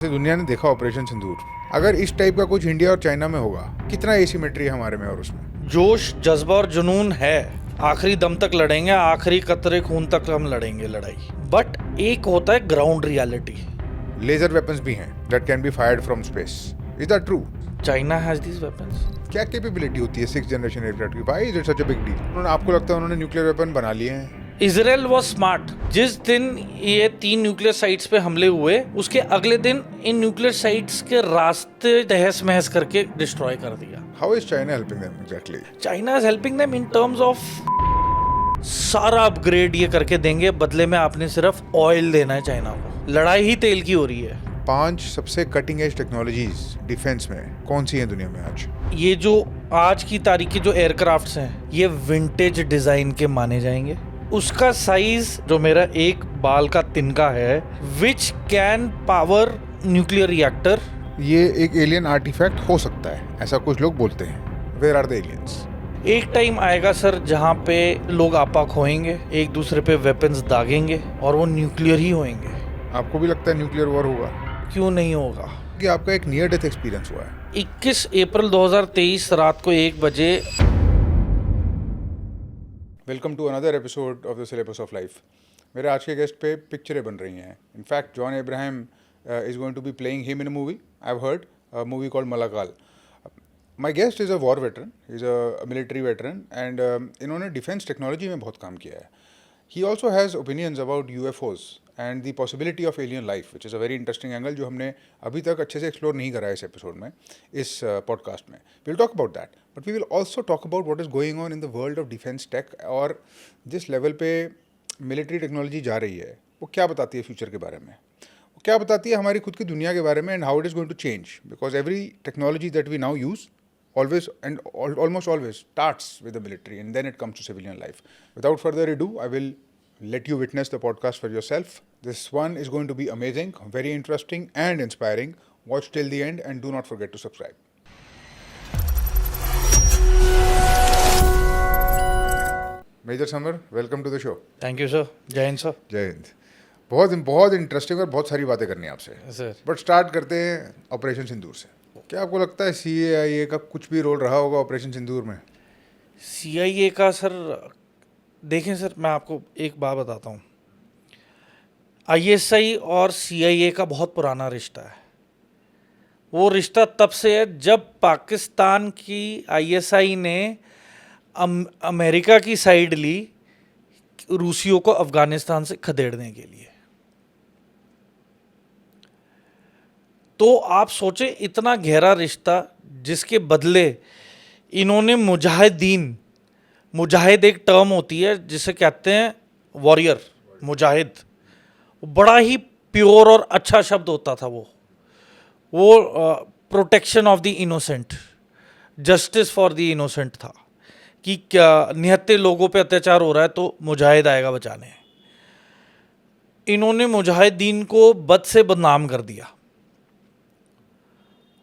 दुनिया ने देखा ऑपरेशन सिंदूर। अगर इस टाइप का कुछ इंडिया और चाइना में होगा, कितना एसिमेट्री है हमारे में और उसमें। जोश, जज्बा और जुनून है। आखिरी दम तक लड़ेंगे, आखिरी कतरे खून तक हम लड़ेंगे लड़ाई। बट एक होता है ग्राउंड रियलिटी। लेजर वेपन्स भी हैं that can be fired from space. Is that true? China has these weapons. क्या कैपेबिलिटी होती है 6th जनरेशन एयरक्राफ्ट की? Why is it such a big deal? आपको लगता है उन्होंने न्यूक्लियर वेपन बना लिए हैं? Israel was smart. जिस दिन ये 3 न्यूक्लियर साइट्स पे हमले हुए, उसके अगले दिन इन न्यूक्लियर साइट्स के रास्ते तहस महस करके डिस्ट्रॉय कर दिया। How is China helping them exactly? China is helping them in terms of सारा अपग्रेड ये करके देंगे, बदले में आपने सिर्फ ऑयल देना है चाइना को। लड़ाई ही तेल की हो रही है। 5 सबसे कटिंग एज टेक्नोलॉजीज डिफेंस में कौन सी हैं दुनिया में आज? ये जो आज की तारीख के जो एयरक्राफ्ट्स हैं, ये विंटेज डिजाइन के माने जाएंगे। उसका साइज जो मेरा एक बाल का तिनका है, विच कैन पावर न्यूक्लियर रिएक्टर। ये एक एलियन आर्टिफैक्ट हो सकता है, ऐसा कुछ लोग बोलते हैं। Where are the aliens? एक टाइम आएगा सर जहाँ पे लोग आपा खोएंगे, एक दूसरे पे वेपन्स दागेंगे और वो न्यूक्लियर ही होंगे। आपको भी लगता है न्यूक्लियर वॉर होगा? क्यों नहीं होगा? कि आपका एक नियर डेथ एक्सपीरियंस हुआ है। 21 अप्रैल 2023 रात को 1 बजे। Welcome to another episode of the syllabus of life. मेरे आज के गेस्ट पे पिक्चरें बन रही हैं। In fact John Abraham is going to be playing him in a movie. I have heard a movie called Malakal. My guest is a war veteran, is a military veteran and इन्होंने defence technology में बहुत काम किया है। He also has opinions about UFOs and the possibility of alien life, which is a very interesting angle जो हमने अभी तक अच्छे से एक्सप्लोर नहीं करा है इस एपिसोड में, इस पॉडकास्ट में। Will talk about that, but we will also talk about what is going on in the world of defence tech, और जिस लेवल पे मिलिट्री टेक्नोलॉजी जा रही है वो क्या बताती है फ्यूचर के बारे में, वो क्या बताती है हमारी खुद की दुनिया के बारे में, and how it is going to change, because every technology that we now use always and almost always starts with the military and then it comes to civilian life. Without further ado, I will let you witness the podcast for yourself. This one is going to be amazing, very interesting and inspiring. Watch till the end and do not forget to subscribe. Major Samar, welcome to the show. Thank you sir. जय Hind sir. जय हिंद। बहुत interesting और बहुत सारी बातें करनी है आपसे सर। बट स्टार्ट करते हैं ऑपरेशन सिंदूर से। क्या आपको लगता है CIA का कुछ भी रोल रहा होगा ऑपरेशन सिंदूर में? CIA का सर, देखें सर, मैं आपको एक बात बताता हूँ। ISI और CIA का बहुत पुराना रिश्ता है। वो रिश्ता तब से है जब पाकिस्तान की ISI ने अमेरिका की साइड ली रूसियों को अफगानिस्तान से खदेड़ने के लिए। तो आप सोचे इतना गहरा रिश्ता, जिसके बदले इन्होंने मुजाहिदीन, मुजाहिद एक टर्म होती है जिसे कहते हैं वॉरियर, मुजाहिद, बड़ा ही प्योर और अच्छा शब्द होता था। वो protection of the innocent, justice for the innocent था कि क्या निहत्थे लोगों पे अत्याचार हो रहा है तो मुजाहिद आएगा बचाने। इन्होंने मुजाहिदीन को बद से बदनाम कर दिया,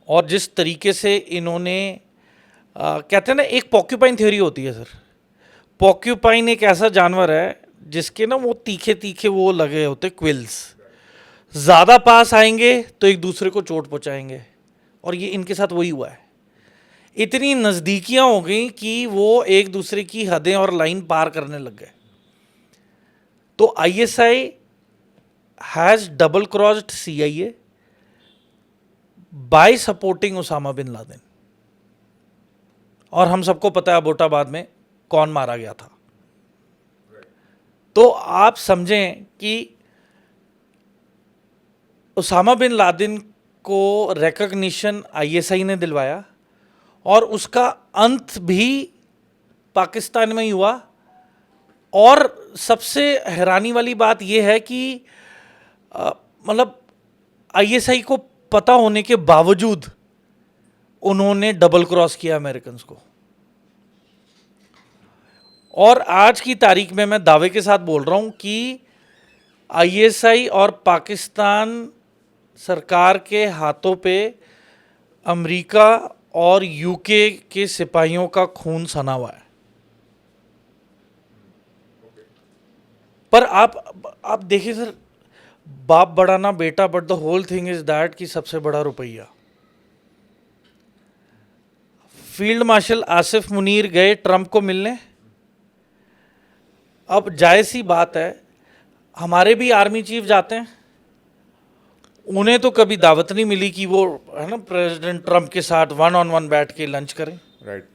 और जिस तरीके से इन्होंने कहते हैं ना, एक पॉक्यूपाइन थ्योरी होती है सर। पॉक्यूपाइन एक ऐसा जानवर है जिसके ना वो तीखे तीखे वो लगे होते क्विल्स, ज़्यादा पास आएंगे तो एक दूसरे को चोट पहुंचाएंगे, और ये इनके साथ वही हुआ है। इतनी नज़दीकियां हो गई कि वो एक दूसरे की हदें और लाइन पार करने लग गए। तो ISI has double crossed CIA by supporting Osama bin Laden, और हम सबको पता है अबोटाबाद में कौन मारा गया था। तो आप समझें कि उसामा बिन लादेन को रिकॉग्निशन ISI ने दिलवाया, और उसका अंत भी पाकिस्तान में ही हुआ। और सबसे हैरानी वाली बात यह है कि मतलब ISI को पता होने के बावजूद उन्होंने डबल क्रॉस किया अमेरिकन्स को। और आज की तारीख में मैं दावे के साथ बोल रहा हूं कि ISI और पाकिस्तान सरकार के हाथों पे अमेरिका और UK के सिपाहियों का खून सना हुआ है। पर आप देखिए सर, बाप बड़ा ना बेटा, but the whole thing is that कि सबसे बड़ा रुपया। फील्ड मार्शल आसिफ मुनीर गए ट्रंप को मिलने। अब जायज़ सी बात है, हमारे भी आर्मी चीफ जाते हैं, उन्हें तो कभी दावत नहीं मिली कि वो है ना प्रेसिडेंट ट्रंप के साथ 1-on-1 बैठ के लंच करें। राइट।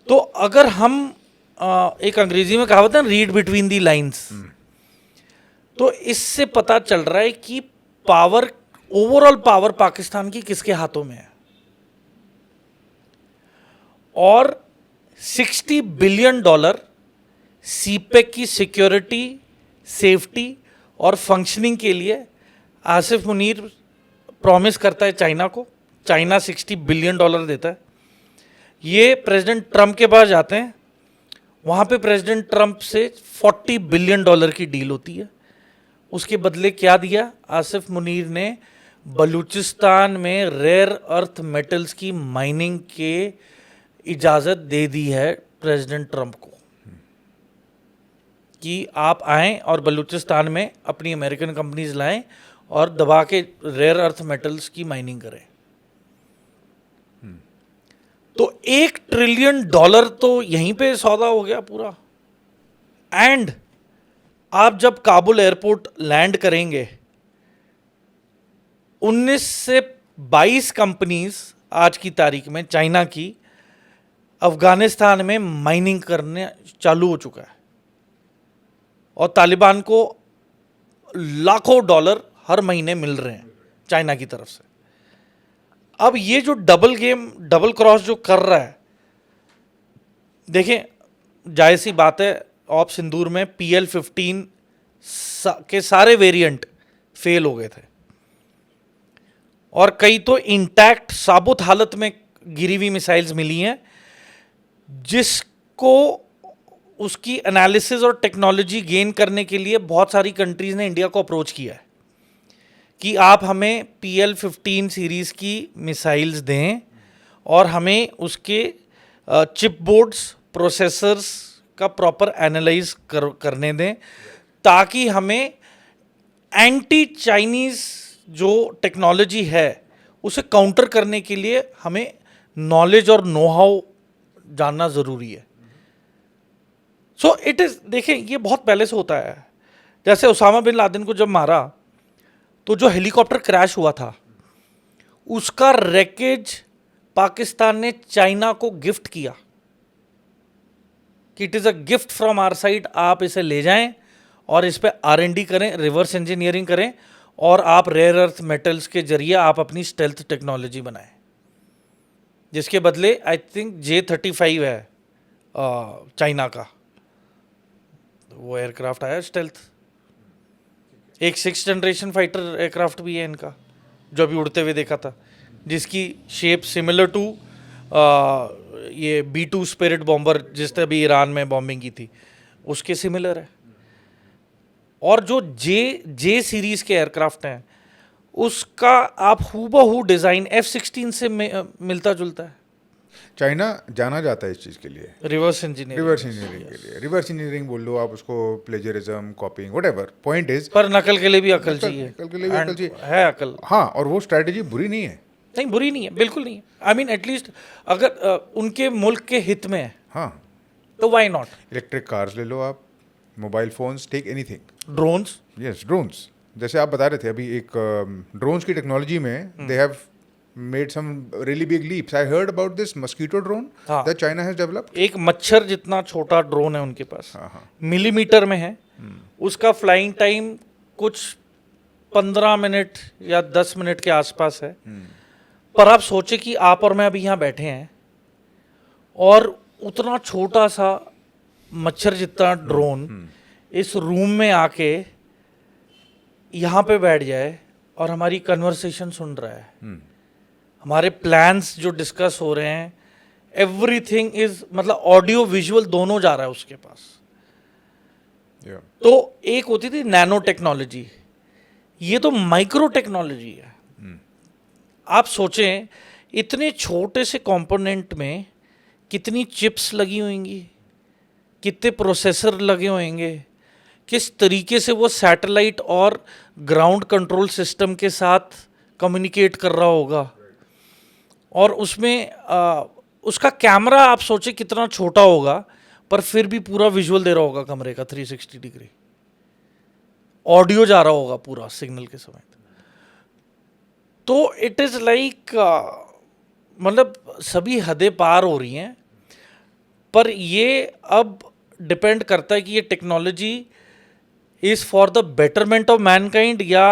तो अगर हम एक अंग्रेजी में कहावत है रीड बिटवीन दी लाइंस, तो इससे पता चल रहा है कि पावर, ओवरऑल पावर पाकिस्तान की किसके हाथों में है। और $60 बिलियन सीपेक की सिक्योरिटी, सेफ्टी और फंक्शनिंग के लिए आसिफ मुनीर प्रॉमिस करता है चाइना को। चाइना $60 बिलियन देता है। ये प्रेसिडेंट ट्रंप के पास जाते हैं, वहाँ पे प्रेसिडेंट ट्रंप से $40 बिलियन की डील होती है। उसके बदले क्या दिया आसिफ मुनीर ने? बलूचिस्तान में रेयर अर्थ मेटल्स की माइनिंग के इजाज़त दे दी है प्रेसिडेंट ट्रंप को कि आप आएँ और बलूचिस्तान में अपनी अमेरिकन कंपनीज लाएं और दबा के रेयर अर्थ मेटल्स की माइनिंग करें। तो $1 ट्रिलियन तो यहीं पे सौदा हो गया पूरा। एंड आप जब काबुल एयरपोर्ट लैंड करेंगे, 19 से 22 कंपनीज आज की तारीख में चाइना की अफगानिस्तान में माइनिंग करने चालू हो चुका है, और तालिबान को लाखों डॉलर हर महीने मिल रहे हैं चाइना की तरफ से। अब ये जो डबल गेम, डबल क्रॉस जो कर रहा है, देखें जायज़ सी बात है, ऑप सिंदूर में PL-15 के सारे वेरिएंट फेल हो गए थे, और कई तो इंटैक्ट साबुत हालत में गिरी हुई मिसाइल्स मिली हैं, जिसको उसकी एनालिसिस और टेक्नोलॉजी गेन करने के लिए बहुत सारी कंट्रीज ने इंडिया को अप्रोच किया है कि आप हमें PL-15 सीरीज़ की मिसाइल्स दें और हमें उसके चिप बोर्ड्स, प्रोसेसर्स का प्रॉपर एनालाइज करने दें, ताकि हमें एंटी चाइनीज़ जो टेक्नोलॉजी है उसे काउंटर करने के लिए हमें नॉलेज और नो हाउ जानना ज़रूरी है। सो इट इज़, देखें ये बहुत पहले से होता है। जैसे उसामा बिन लादेन को जब मारा, तो जो हेलीकॉप्टर क्रैश हुआ था उसका रैकेज पाकिस्तान ने चाइना को गिफ्ट किया कि it is a gift from our side, आप इसे ले जाएं और इस पे R&D करें, रिवर्स इंजीनियरिंग करें, और आप रेयर अर्थ मेटल्स के जरिए आप अपनी स्टेल्थ टेक्नोलॉजी बनाएं। जिसके बदले आई थिंक J-35 है चाइना का, वो एयरक्राफ्ट आया स्टेल्थ। एक 6th जनरेशन फाइटर एयरक्राफ्ट भी है इनका, जो अभी उड़ते हुए देखा था, जिसकी शेप सिमिलर टू ये B-2 स्पिरिट बॉम्बर जिसने अभी ईरान में बॉम्बिंग की थी, उसके सिमिलर है। और जो जे सीरीज़ के एयरक्राफ्ट हैं, उसका आप हूबहू डिज़ाइन F-16 से मिलता जुलता है। चाइना जाना जाता है इस चीज़ के लिए, रिवर्स इंजीनियरिंग के लिए। रिवर्स इंजीनियरिंग बोल लो आप उसको, प्लेजरिज्म, कॉपिंग, व्हाटएवर, पॉइंट इज। पर नकल के लिए भी अकल चाहिए। नकल के लिए भी अकल चाहिए, है अकल। हाँ, और वो स्ट्रैटेजी बुरी नहीं है। नहीं, बुरी नहीं है, बिल्कुल नहीं है। आई मीन एटलीस्ट अगर उनके मुल्क के हित में है, हाँ, तो वाई नॉट। इलेक्ट्रिक कार्स ले लो आप, mobile phones, take anything, drones, yes drones. जैसे आप बता रहे थे अभी, एक ड्रोन्स की टेक्नोलॉजी में they have made some really big leaps. I heard about this mosquito drone that China has developed. एक मच्छर जितना छोटा ड्रोन है उनके पास, मिलीमीटर में है। उसका फ्लाइंग टाइम कुछ 15 मिनट या 10 मिनट के आसपास है। पर आप सोचे कि आप और मैं अभी यहाँ बैठे हैं और उतना छोटा सा मच्छर जितना ड्रोन इस रूम में आके यहाँ पे बैठ जाए और हमारी कन्वर्सेशन सुन रहा है, हमारे प्लान्स जो डिस्कस हो रहे हैं, एवरीथिंग इज, मतलब ऑडियो विजुअल दोनों जा रहा है उसके पास। तो एक होती थी नैनो टेक्नोलॉजी, ये तो माइक्रो टेक्नोलॉजी है। आप सोचें इतने छोटे से कंपोनेंट में कितनी चिप्स लगी होंगी, कितने प्रोसेसर लगे होंगे, किस तरीके से वो सैटेलाइट और ग्राउंड कंट्रोल सिस्टम के साथ कम्युनिकेट कर रहा होगा। और उसमें उसका कैमरा आप सोचे कितना छोटा होगा, पर फिर भी पूरा विजुअल दे रहा होगा कमरे का 360 डिग्री। ऑडियो जा रहा होगा पूरा सिग्नल के समय। तो इट इज़ लाइक मतलब सभी हदें पार हो रही हैं। पर ये अब डिपेंड करता है कि ये technology is for the betterment of Mankind या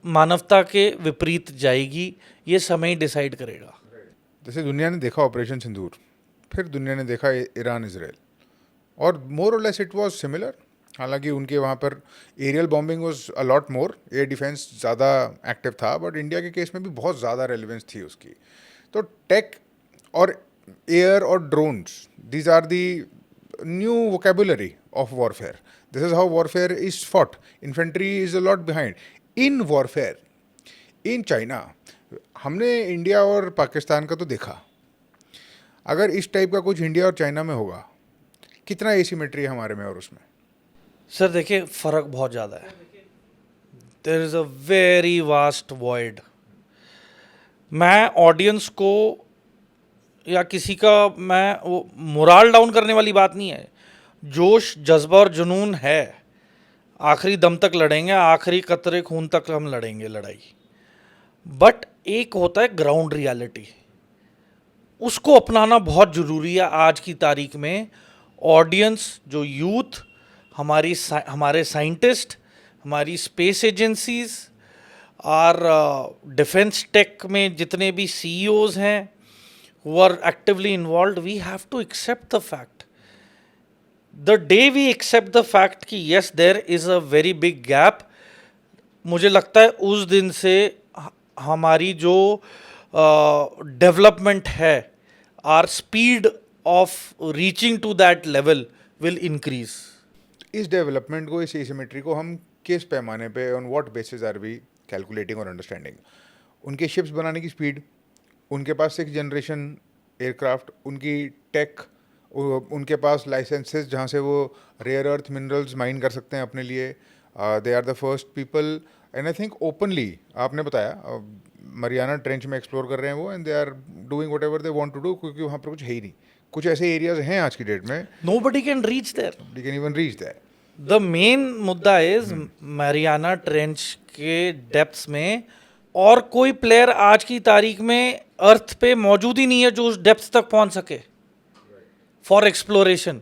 मानवता के विपरीत जाएगी, ये समय डिसाइड करेगा। जैसे दुनिया ने देखा ऑपरेशन सिंदूर, फिर दुनिया ने देखा ईरान इजराइल, और मोर और लेस इट वाज सिमिलर। हालांकि उनके वहाँ पर aerial bombing was a lot more, air defence ज़्यादा एक्टिव था, बट इंडिया के केस में भी बहुत ज़्यादा रेलिवेंस थी उसकी। तो टेक और एयर और drones, these are the new vocabulary of warfare. This is how warfare is fought. Infantry is a lot behind in warfare. In China हमने इंडिया और पाकिस्तान का तो देखा, अगर इस टाइप का कुछ इंडिया और चाइना में होगा, कितना एसिमेट्री है हमारे में और उसमें। सर देखिए, फ़र्क बहुत ज़्यादा है। There is a very vast void. मैं ऑडियंस को या किसी का, मैं वो मोराल डाउन करने वाली बात नहीं है। जोश, जज्बा और जुनून है, आखिरी दम तक लड़ेंगे, आखिरी कतरे खून तक हम लड़ेंगे लड़ाई। बट एक होता है ग्राउंड रियलिटी, उसको अपनाना बहुत ज़रूरी है आज की तारीख में। ऑडियंस, जो यूथ, हमारे साइंटिस्ट, हमारी स्पेस एजेंसीज और डिफेंस टेक में जितने भी CEOs हैं who are actively involved, we have to accept the fact. The day we accept the fact कि yes there is a very big gap, मुझे लगता है उस दिन से हमारी जो डेवलपमेंट है, our speed of reaching to that level will increase. इस डेवलपमेंट को, इस एसिमेट्री को हम किस पैमाने पे, on what basis are we calculating और अंडरस्टैंडिंग? उनके शिप्स बनाने की स्पीड, उनके पास 6th जनरेशन एयरक्राफ्ट, उनकी टेक, उनके पास लाइसेंसेस जहाँ से वो रेयर अर्थ मिनरल्स माइन कर सकते हैं अपने लिए। They are the first people, and I think openly, आपने बताया मरियाना ट्रेंच में एक्सप्लोर कर रहे हैं वो, and they are doing whatever they want to do, क्योंकि वहाँ पर कुछ है ही नहीं। कुछ ऐसे एरियाज हैं आज की डेट में, Nobody can reach there. We can even reach that. The main मुद्दा इज मैरियाना ट्रेंच के डेप्थ्स में और कोई प्लेयर आज की तारीख में अर्थ पे मौजूद ही नहीं है जो उस डेप्थ तक पहुंच सके फॉर एक्सप्लोरेशन।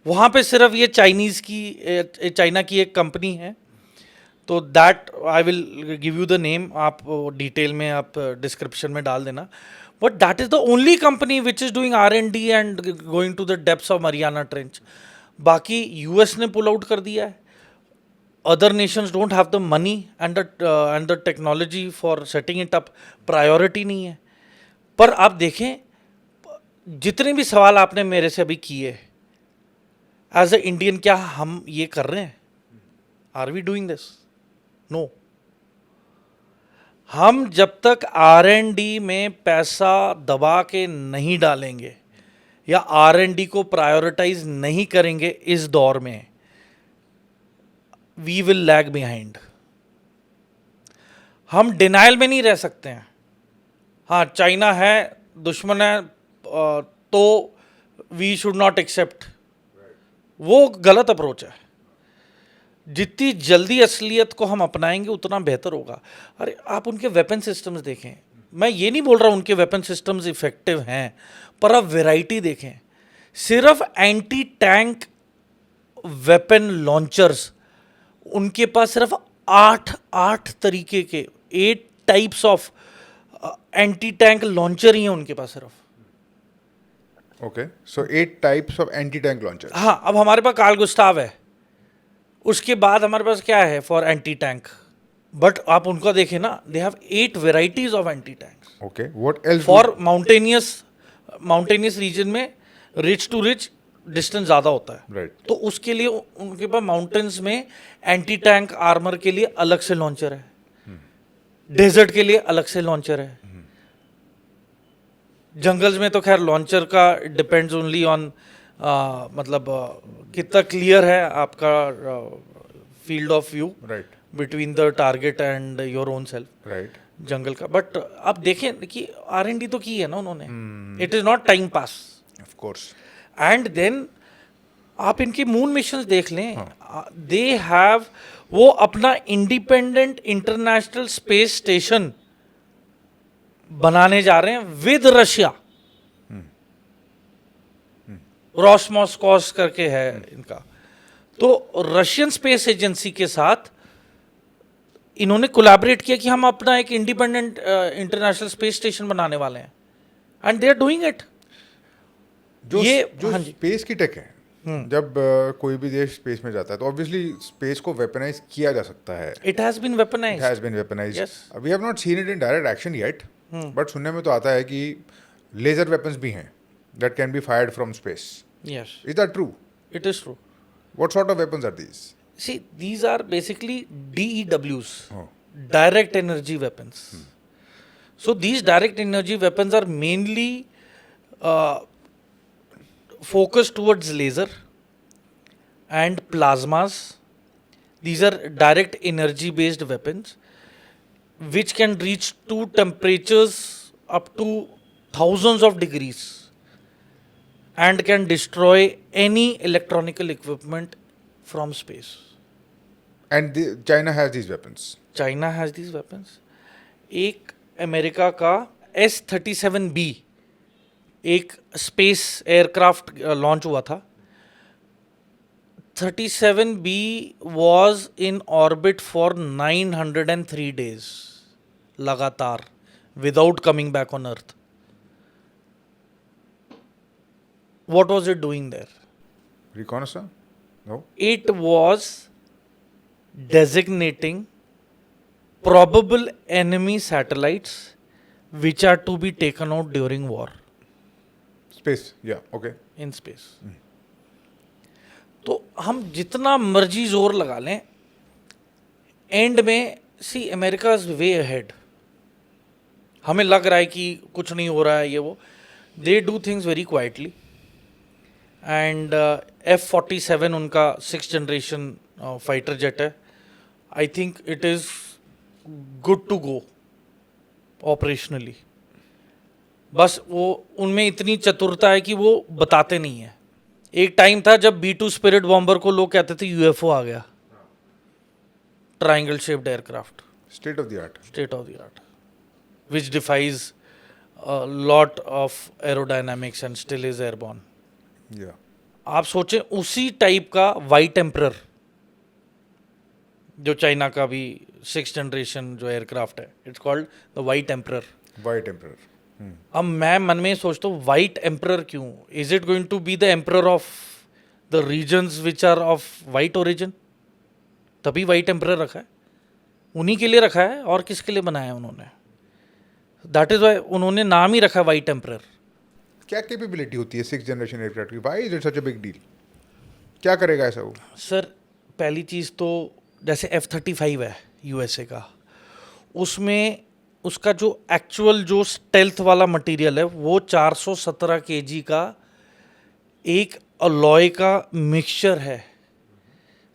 वहाँ पे सिर्फ ये चाइना की एक कंपनी है, तो that I will give you the name, आप डिटेल में आप डिस्क्रिप्शन में डाल देना। But that is the only company which is doing R&D and going to the depths of Mariana trench. बाकी US ने पुल आउट कर दिया है। Other nations don't have the money and the technology for setting it up, priority नहीं है। पर आप देखें, जितने भी सवाल आपने मेरे से अभी किए, एज ए इंडियन क्या हम ये कर रहे हैं? Are we doing this? No. हम जब तक R&D में पैसा दबा के नहीं डालेंगे या R&D को प्रायोरिटाइज नहीं करेंगे इस दौर में, वी विल लैग बिहाइंड। हम डिनाइल में नहीं रह सकते हैं। हाँ, चाइना है, दुश्मन है, तो वी शुड नॉट एक्सेप्ट, वो गलत अप्रोच है। जितनी जल्दी असलियत को हम अपनाएंगे उतना बेहतर होगा। अरे आप उनके वेपन सिस्टम्स देखें, मैं ये नहीं बोल रहा उनके वेपन सिस्टम्स इफेक्टिव हैं, पर आप वैरायटी देखें। सिर्फ एंटी टैंक वेपन लॉन्चर्स, उनके पास सिर्फ 8 तरीके के 8 types of anti tank launcher ही हैं उनके पास सिर्फ। Okay, so 8 types of anti tank launcher. हाँ, अब हमारे पास कार्ल गुस्ताव है, उसके बाद हमारे पास क्या है फॉर एंटी टैंक? बट आप उनका देखें ना, they have 8 varieties of anti tanks. Okay, what else? For mountainous region में रिच टू रिच डिस्टेंस ज़्यादा होता है, राइट। तो उसके लिए उनके पास माउंटेन्स में एंटी टैंक आर्मर के लिए अलग से लॉन्चर है, डेजर्ट के लिए अलग से लॉन्चर है। जंगल्स में तो खैर लॉन्चर का डिपेंड्स ओनली ऑन मतलब कितना क्लियर है आपका field of view right between the target and your own self right जंगल का. बट आप देखें कि R&D तो की है ना उन्होंने. It is not time pass. Of course. And then आप इनके मून मिशंस देख लें. दे हैव वो अपना इंडिपेंडेंट इंटरनेशनल स्पेस स्टेशन बनाने जा रहे हैं विद रशिया. रोसमोसकॉस करके है इनका. तो रशियन स्पेस एजेंसी के साथ इन्होंने कोलैबोरेट किया कि हम अपना एक इंडिपेंडेंट इंटरनेशनल स्पेस स्टेशन बनाने वाले हैं. And they are doing it. जो हाँ जी. स्पेस की टेक है, जब कोई भी देश स्पेस में जाता है तो ऑब्वियसली स्पेस को वेपनाइज किया जा सकता है. It has been It weaponized. has been weaponized. Yes. We have not seen it in direct action yet, but सुनने में तो आता है कि लेजर वेपन्स भी हैं that can be fired from space. Yes, Is that true? It is true. What sort of weapons are these? See, these are basically DEWs, Oh. direct energy weapons. So these direct energy weapons are mainly focused towards laser and plasmas. These are direct energy based weapons which can reach to temperatures up to thousands of degrees and can destroy any electronical equipment from space. And China has these weapons. China has these weapons. एक America का S-37B एक space aircraft launch हुआ था. 37B was in orbit for 903 days लगातार without coming back on Earth. What was it doing there? Reconnaissance? No? It was designating probable enemy satellites which are to be taken out during war Space? Yeah, okay. in space. तो हम जितना मर्जी जोर लगा लें, and में see America is way ahead. हमें लग रहा है कि कुछ नहीं हो रहा है ये वो. They do things very quietly. And F-47 उनका 6th जनरेशन फाइटर जेट है. I think it is good to go operationally. बस वो उनमें इतनी चतुरता है कि वो बताते नहीं है. एक टाइम था जब B-2 स्पिरिट बॉम्बर को लोग कहते थे UFO आ गया. Triangle shaped aircraft. State of the art. State of the art, which defies a lot of aerodynamics and still is airborne. Yeah. आप सोचें उसी टाइप का वाइट एम्परर जो चाइना का भी 6th जनरेशन जो एयरक्राफ्ट है, it's called the white emperor. White Emperor. अब मैं मन में सोचता हूँ वाइट एम्परर क्यों? Is it going to be the emperor of the regions which are of white origin? तभी वाइट एम्परर रखा है. उन्हीं के लिए रखा है. और किसके लिए बनाया है उन्होंने? दैट इज वाई उन्होंने नाम ही रखा है वाइट एम्परर. क्या कैपेबिलिटी होती है 6th जनरेशन एयरक्राफ्ट की? Why is it such a big deal? क्या करेगा ऐसा वो? सर पहली चीज़ तो जैसे F-35 है USA का, उसमें उसका जो एक्चुअल जो स्टेल्थ वाला मटेरियल है वो 417 kg का एक अलॉय का मिक्सचर है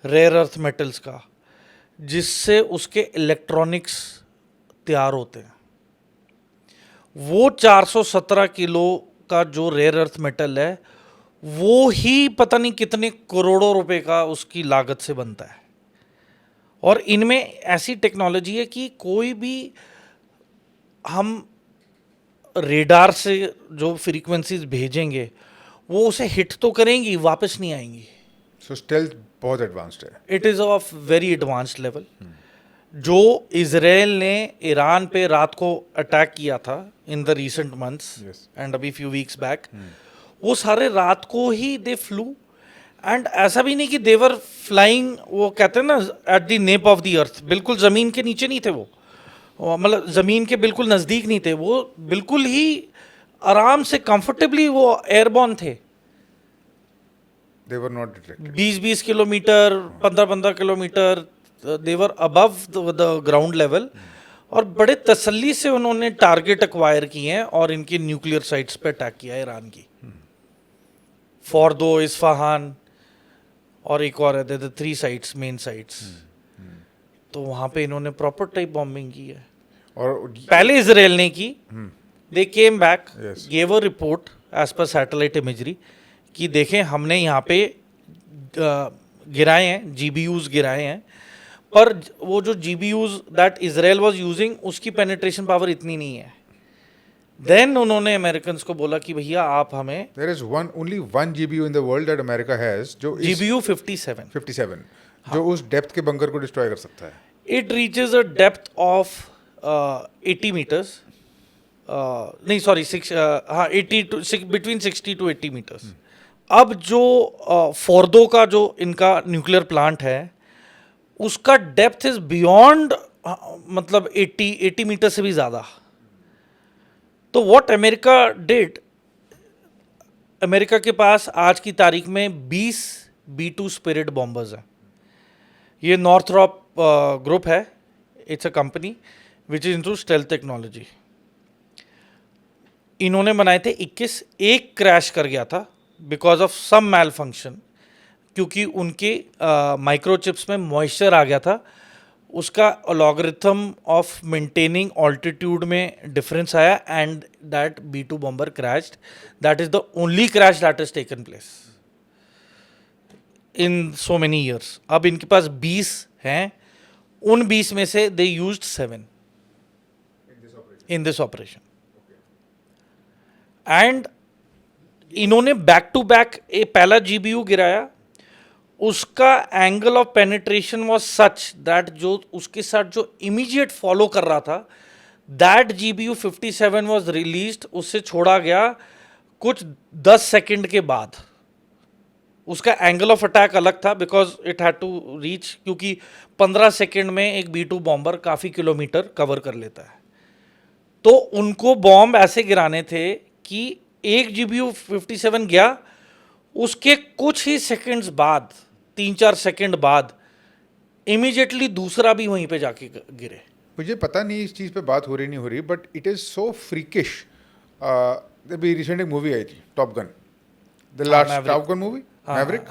रेयर अर्थ मेटल्स का, जिससे उसके इलेक्ट्रॉनिक्स तैयार होते हैं. वो 417 किलो का जो रेयर अर्थ मेटल है वो ही पता नहीं कितने करोड़ों रुपए का उसकी लागत से बनता है. और इनमें ऐसी टेक्नोलॉजी है कि कोई भी हम रेडार से जो फ्रीक्वेंसीज भेजेंगे वो उसे हिट तो करेंगी, वापस नहीं आएंगी. So stealth बहुत एडवांस्ड है. It is of very advanced level. जो इजराइल ने ईरान पे रात को अटैक किया था in the recent months Yes. And अभी फ्यू वीक्स बैक, वो सारे रात को ही दे फ्लू. एंड ऐसा भी नहीं कि देवर फ्लाइंग, वो कहते हैं ना at the nap of the earth, बिल्कुल ज़मीन के नीचे नहीं थे वो, मतलब ज़मीन के बिल्कुल नज़दीक नहीं थे. वो बिल्कुल ही आराम से कंफर्टेबली वो एयरबॉर्न थे. They were not detected. 20-20 किलोमीटर, 15-15 किलोमीटर, they were above the ground level. और बड़े तसल्ली से उन्होंने टारगेट एक्वायर किए हैं और इनके न्यूक्लियर साइट्स पे अटैक किया है ईरान की. फॉर्दो, इस्फहान और एक और है, द 3 साइट्स, मेन साइट्स। तो वहाँ पे इन्होंने प्रॉपर टाइप बॉम्बिंग की है। और पहले इसराइल ने की, they came back, Yes. Gave a report as पर सैटेलाइट इमेजरी कि देखें हमने यहाँ पे गिराए हैं, जीबीयूज गिराए हैं, पर वो जो जीबीयूज दैट इजराइल वाज यूजिंग उसकी पेनिट्रेशन पावर इतनी नहीं है। देन उन्होंने अमेरिकन को बोला कि भैया आप हमें there is only one GBU in the world that America has जो इस जीबीयू 57 57 जो उस डेप्थ के बंकर को डिस्ट्रॉय कर सकता है। It reaches a depth of 80 metres, नहीं सॉरी 6, हाँ 80 टू बिटवीन 60 टू 80 मीटर्स। अब जो फोर्दो का जो इनका न्यूक्लियर प्लांट है उसका डेप्थ इज बियॉन्ड, मतलब 80 मीटर से भी ज़्यादा। तो व्हाट अमेरिका डिड, अमेरिका के पास आज की तारीख में 20 B2 स्पिरिट बॉम्बर्स हैं। ये नॉर्थरॉप ग्रुप है, it's a company which is into stealth technology. इन्होंने बनाए थे 21, एक क्रैश कर गया था because of some malfunction, क्योंकि उनके माइक्रोचिप्स में मॉइस्चर आ गया था, उसका लॉगरिथम ऑफ मेंटेनिंग ऑल्टीट्यूड में डिफरेंस आया and that B2 bomber crashed. That is the only crash that is taken place in so many years. अब इनके पास 20 हैं, उन 20 में से they used 7 in this operation. And इन्होंने बैक टू बैक पहला जीबीयू गिराया, उसका angle of penetration was such that जो उसके साथ जो इमीडिएट फॉलो कर रहा था दैट जीबीयू 57 वाज रिलीज्ड, उससे छोड़ा गया कुछ 10 सेकंड के बाद। उसका एंगल ऑफ अटैक अलग था because it had to reach, क्योंकि 15 सेकंड में एक B2 बॉम्बर काफ़ी किलोमीटर कवर कर लेता है। तो उनको बॉम्ब ऐसे गिराने थे कि एक जीबीयू 57 गया, उसके कुछ ही सेकंड्स बाद, 3-4 सेकंड बाद इमीडिएटली दूसरा भी वहीं पे जाके गिरे। मुझे पता नहीं इस चीज़ पे बात हो रही नहीं हो रही, but it is so freakish. अभी रिसेंट एक मूवी आई थी top gun, the last Maverick। Top gun movie Maverick.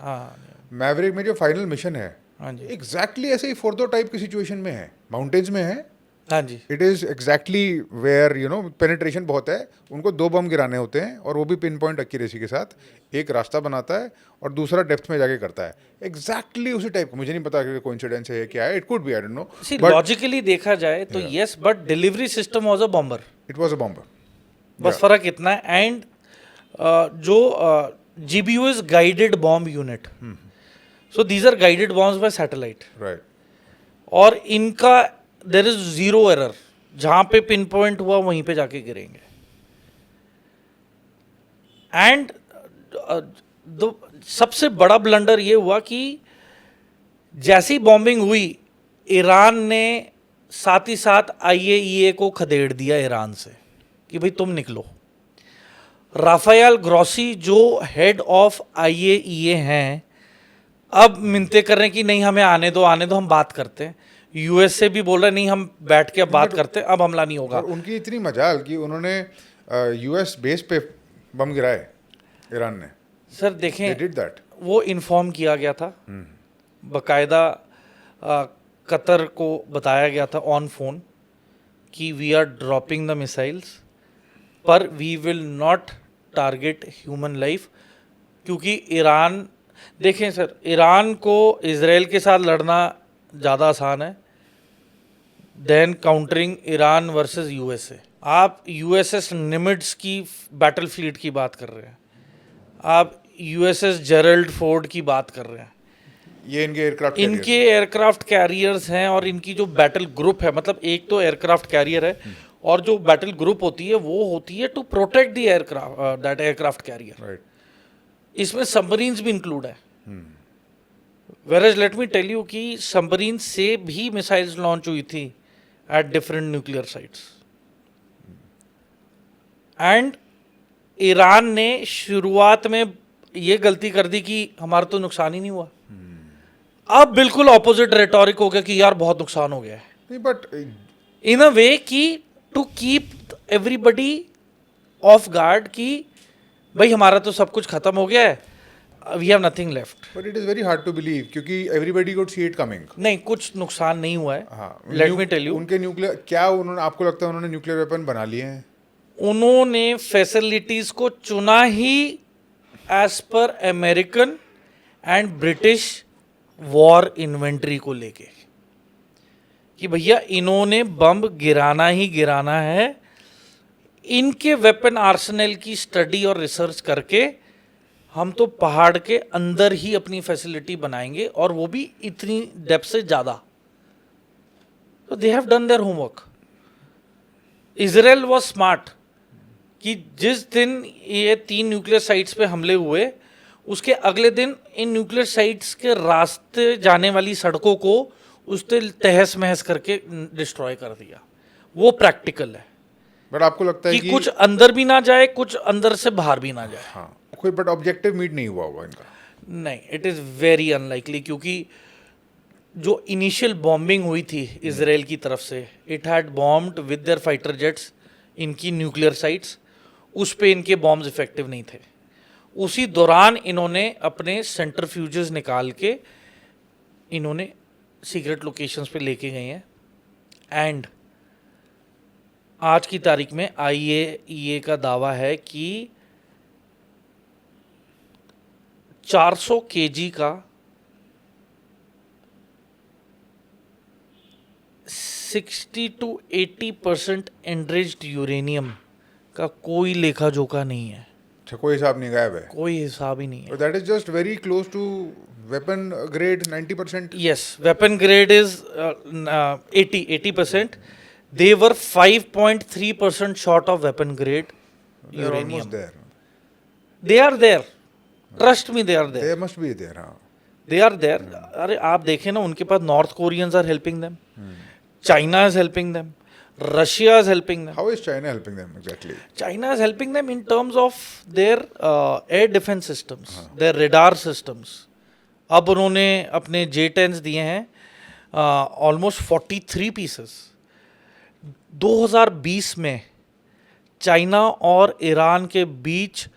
Maverick में जो फाइनल मिशन है हाँ जी, एग्जैक्टली ऐसे ही फोर्दो टाइप की सिचुएशन में है, माउंटेन्स में है। हाँ जी, it is exactly where you know penetration बहुत है। उनको 2 बम गिराने होते हैं और वो भी पिन पॉइंट एक्यूरेसी के साथ, एक रास्ता बनाता है और दूसरा डेप्थ में जाके करता है। एग्जैक्टली उसी टाइप का, मुझे नहीं पता कि कोइंसिडेंस है क्या है, it could be, I don't know, but logically देखा जाए तो yes, but delivery system was a bomber, it was a bomber. बस फर्क इतना है। एंड जो GBU is guided bomb unit, so these are guided bombs by satellite, right. और इनका देयर इज 0 एरर, जहां पे पिन पॉइंट हुआ वहीं पे जाके गिरेंगे। एंड सबसे बड़ा ब्लंडर ये हुआ कि जैसी बॉम्बिंग हुई, ईरान ने साथ ही साथ IAEA को खदेड़ दिया ईरान से कि भाई तुम निकलो। राफेल ग्रॉसी जो हेड ऑफ IAEA हैं, अब मिन्नतें कर रहे हैं कि नहीं हमें आने दो हम बात करते हैं। USA भी बोल रहा है नहीं हम बैठ के अब बात करते हैं, अब हमला नहीं होगा। और उनकी इतनी मजाल कि उन्होंने US बेस पे बम गिराए ईरान ने। सर They देखें, did that. वो इन्फॉर्म किया गया था, बकायदा कतर को बताया गया था ऑन फोन कि we are dropping the missiles, पर we will not target human life, क्योंकि ईरान, देखें सर, ईरान को इजराइल के साथ लड़ना ज़्यादा आसान है than countering Iran versus USA। आप USS निमिट्स की बैटल फ्लीट की बात कर रहे हैं, आप USS जेरल्ड फोर्ड की बात कर रहे हैं। ये इनके एयरक्राफ्ट इनके एयरक्राफ्ट कैरियर्स हैं और इनकी जो बैटल ग्रुप है, मतलब एक तो एयरक्राफ्ट कैरियर है और जो बैटल ग्रुप होती है वो होती है to protect the aircraft, that aircraft carrier. Right. इसमें सबमरीन्स भी इंक्लूड है। Whereas let me tell you कि सबमरीन से भी मिसाइल्स लॉन्च हुई थी at different nuclear sites. And Iran ने शुरुआत में ये गलती कर दी कि हमारा तो नुकसान ही नहीं हुआ। अब बिल्कुल ऑपोजिट रेटोरिक हो गया कि यार बहुत नुकसान हो गया है, नहीं बट इन अ वे कि to keep everybody off guard कि भाई हमारा तो सब कुछ खत्म हो गया है, we have nothing left. But it is very hard to believe क्योंकि everybody could see it coming. नहीं, कुछ नुकसान नहीं हुआ है. हाँ. लेट मी टेल यू, उनके न्यूक्लियर क्या उन्होंने आपको लगता है उन्होंने न्यूक्लियर वेपन बना लिए हैं? उन्होंने फैसिलिटीज को चुना ही एज पर American and British war inventory को लेके कि भैया इन्होंने बम गिराना ही गिराना है. इनके वेपन आर्सेनल की स्टडी और रिसर्च करके हम तो पहाड़ के अंदर ही अपनी फैसिलिटी बनाएंगे और वो भी इतनी डेप्थ से ज़्यादा. तो they have done their homework. Israel was smart कि जिस दिन ये 3 न्यूक्लियर साइट्स पे हमले हुए उसके अगले दिन इन न्यूक्लियर साइट्स के रास्ते जाने वाली सड़कों को उसने तहस महस करके डिस्ट्रॉय कर दिया. वो प्रैक्टिकल है बट आपको लगता है कि कि कुछ अंदर भी ना जाए, कुछ अंदर से बाहर भी ना जाए. हाँ कोई बट ऑब्जेक्टिव मीट नहीं हुआ होगा इनका. नहीं, इट इज़ वेरी अनलाइकली क्योंकि जो इनिशियल बॉम्बिंग हुई थी इजराइल की तरफ से, it had bombed with their fighter jets इनकी न्यूक्लियर साइट्स. उस पे इनके बॉम्ब्स इफेक्टिव नहीं थे. उसी दौरान इन्होंने अपने सेंट्रीफ्यूजेस निकाल के इन्होंने सीक्रेट लोकेशंस पे लेके गए हैं. एंड आज की तारीख में IAEA का दावा है कि 400 kg का 60 to 80% एनरिच्ड यूरेनियम का कोई लेखा जोखा नहीं है. अच्छा कोई हिसाब नहीं गायब है. कोई हिसाब ही नहीं है. That is just very close to weapon grade 90%. Yes, weapon grade is 80%. They were 5.3% short of weapon grade They are almost uranium. there. They are there. Trust me, they are there. They must be there. हाँ. They are there. अरे आप देखें ना, उनके पास North Koreans are helping them, China is helping them, Russia is helping them. How is China helping them exactly? China is helping them in terms of their air defense systems, their radar systems. अब उन्होंने अपने J-10s दिए हैं almost 43 pieces. 2020 में China और Iran के बीच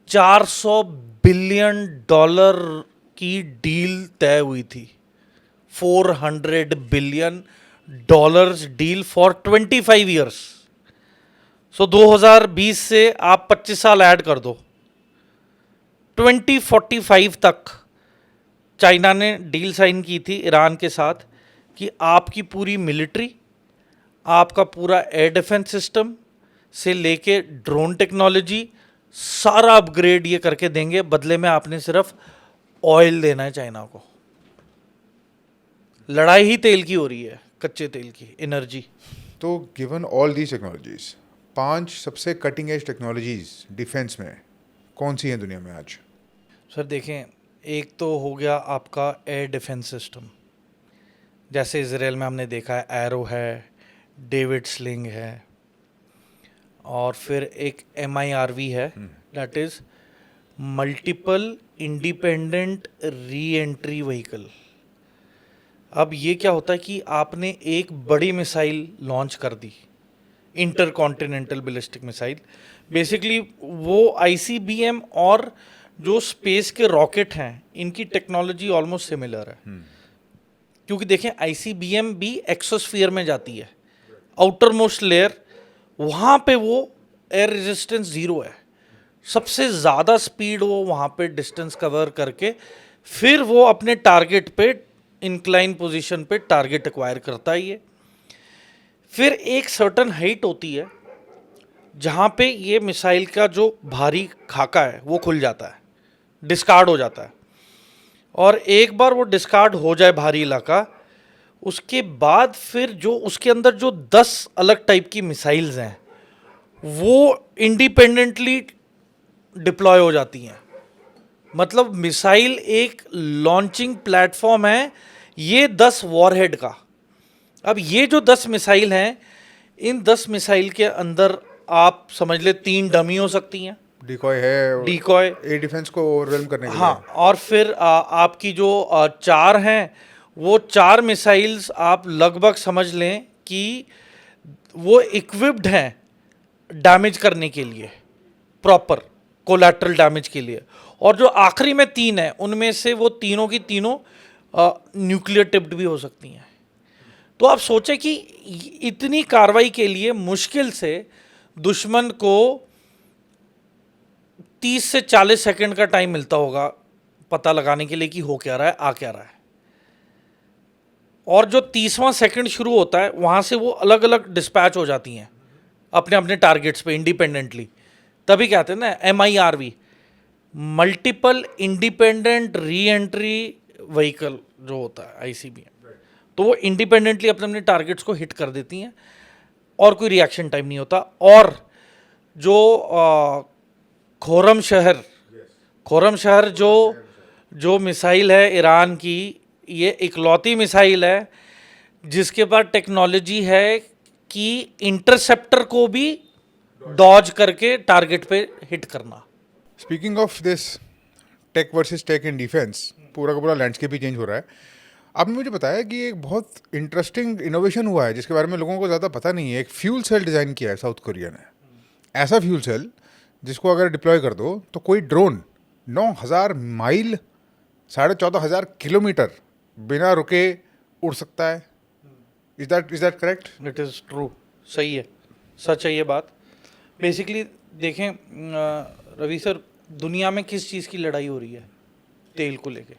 $400 billion की deal तय हुई थी. $400 बिलियन डील फॉर 25 ईयर्स. सो 2020 से आप 25 साल ऐड कर दो, 2045 तक चाइना ने डील साइन की थी ईरान के साथ कि आपकी पूरी मिलिट्री, आपका पूरा एयर डिफेंस सिस्टम से लेके ड्रोन टेक्नोलॉजी सारा अपग्रेड ये करके देंगे, बदले में आपने सिर्फ ऑयल देना है चाइना को. लड़ाई ही तेल की हो रही है, कच्चे तेल की, एनर्जी. तो गिवन ऑल दीज टेक्नोलॉजीज, 5 सबसे कटिंग एज टेक्नोलॉजीज डिफेंस में कौन सी हैं दुनिया में आज? सर देखें, एक तो हो गया आपका एयर डिफेंस सिस्टम. जैसे इजराइल में हमने देखा है एरो है, डेविड स्लिंग है, और फिर एक MIRV है, that is multiple independent re entry vehicle. अब ये क्या होता है कि आपने एक बड़ी मिसाइल लॉन्च कर दी, intercontinental ballistic missile. Basically वो ICBM और जो स्पेस के रॉकेट हैं इनकी टेक्नोलॉजी ऑलमोस्ट सिमिलर है. क्योंकि देखें ICBM भी एक्सोस्फीयर में जाती है, आउटर मोस्ट लेयर, वहाँ पे वो एयर रेजिस्टेंस 0 है. सबसे ज़्यादा स्पीड वो वहाँ पे डिस्टेंस कवर करके फिर वो अपने टारगेट पे इंक्लाइन पोजीशन पे टारगेट एक्वायर करता है. ये फिर एक सर्टन हाइट होती है जहाँ पे ये मिसाइल का जो भारी खाका है वो खुल जाता है, डिस्कार्ड हो जाता है. और एक बार वो डिस्कार्ड हो जाए भारी इलाका, उसके बाद फिर जो उसके अंदर जो 10 अलग टाइप की मिसाइल्स हैं वो इंडिपेंडेंटली डिप्लॉय हो जाती हैं. मतलब मिसाइल एक लॉन्चिंग प्लेटफॉर्म है ये 10 वॉरहेड का. अब ये जो 10 मिसाइल हैं, इन 10 मिसाइल के अंदर आप समझ ले 3 डमी हो सकती हैं, डिकॉय है, डिकॉय एयर डिफेंस को ओवरवेलम करने के हाँ, लिए. और फिर आपकी जो 4 हैं, वो 4 मिसाइल्स आप लगभग समझ लें कि वो इक्विप्ड हैं डैमेज करने के लिए, प्रॉपर कोलैटरल डैमेज के लिए. और जो आखिरी में 3 है उनमें से वो तीनों की तीनों न्यूक्लियर टिप्ड भी हो सकती हैं। तो आप सोचें कि इतनी कार्रवाई के लिए मुश्किल से दुश्मन को 30 से 40 सेकंड का टाइम मिलता होगा पता लगाने के लिए कि हो क्या रहा है, आ क्या रहा है। और जो 30वां सेकंड शुरू होता है वहां से वो अलग अलग डिस्पैच हो जाती हैं अपने अपने टारगेट्स पे इंडिपेंडेंटली। तभी कहते हैं ना MIRV, multiple independent re entry vehicle जो होता है ICBM, तो वो इंडिपेंडेंटली अपने अपने टारगेट्स को हिट कर देती हैं और कोई रिएक्शन टाइम नहीं होता। और जो खुर्रम शहर जो मिसाइल है ईरान की, ये इकलौती मिसाइल है जिसके पास टेक्नोलॉजी है कि इंटरसेप्टर को भी डॉज करके टारगेट पे हिट करना। Speaking of this tech versus tech in defence, पूरा का पूरा लैंडस्केप ही चेंज हो रहा है। आपने मुझे बताया कि एक बहुत इंटरेस्टिंग इनोवेशन हुआ है जिसके बारे में लोगों को ज़्यादा पता नहीं है। एक फ्यूल सेल डिज़ाइन किया है साउथ कोरिया ने, ऐसा फ्यूल सेल जिसको अगर डिप्लॉय कर दो तो कोई ड्रोन 9,000 माइल 14,500 किलोमीटर बिना रुके उड़ सकता है। Is that correct? It is true, सही है, सच है ये बात। बेसिकली देखें रवि सर, दुनिया में किस चीज़ की लड़ाई हो रही है? तेल को लेके,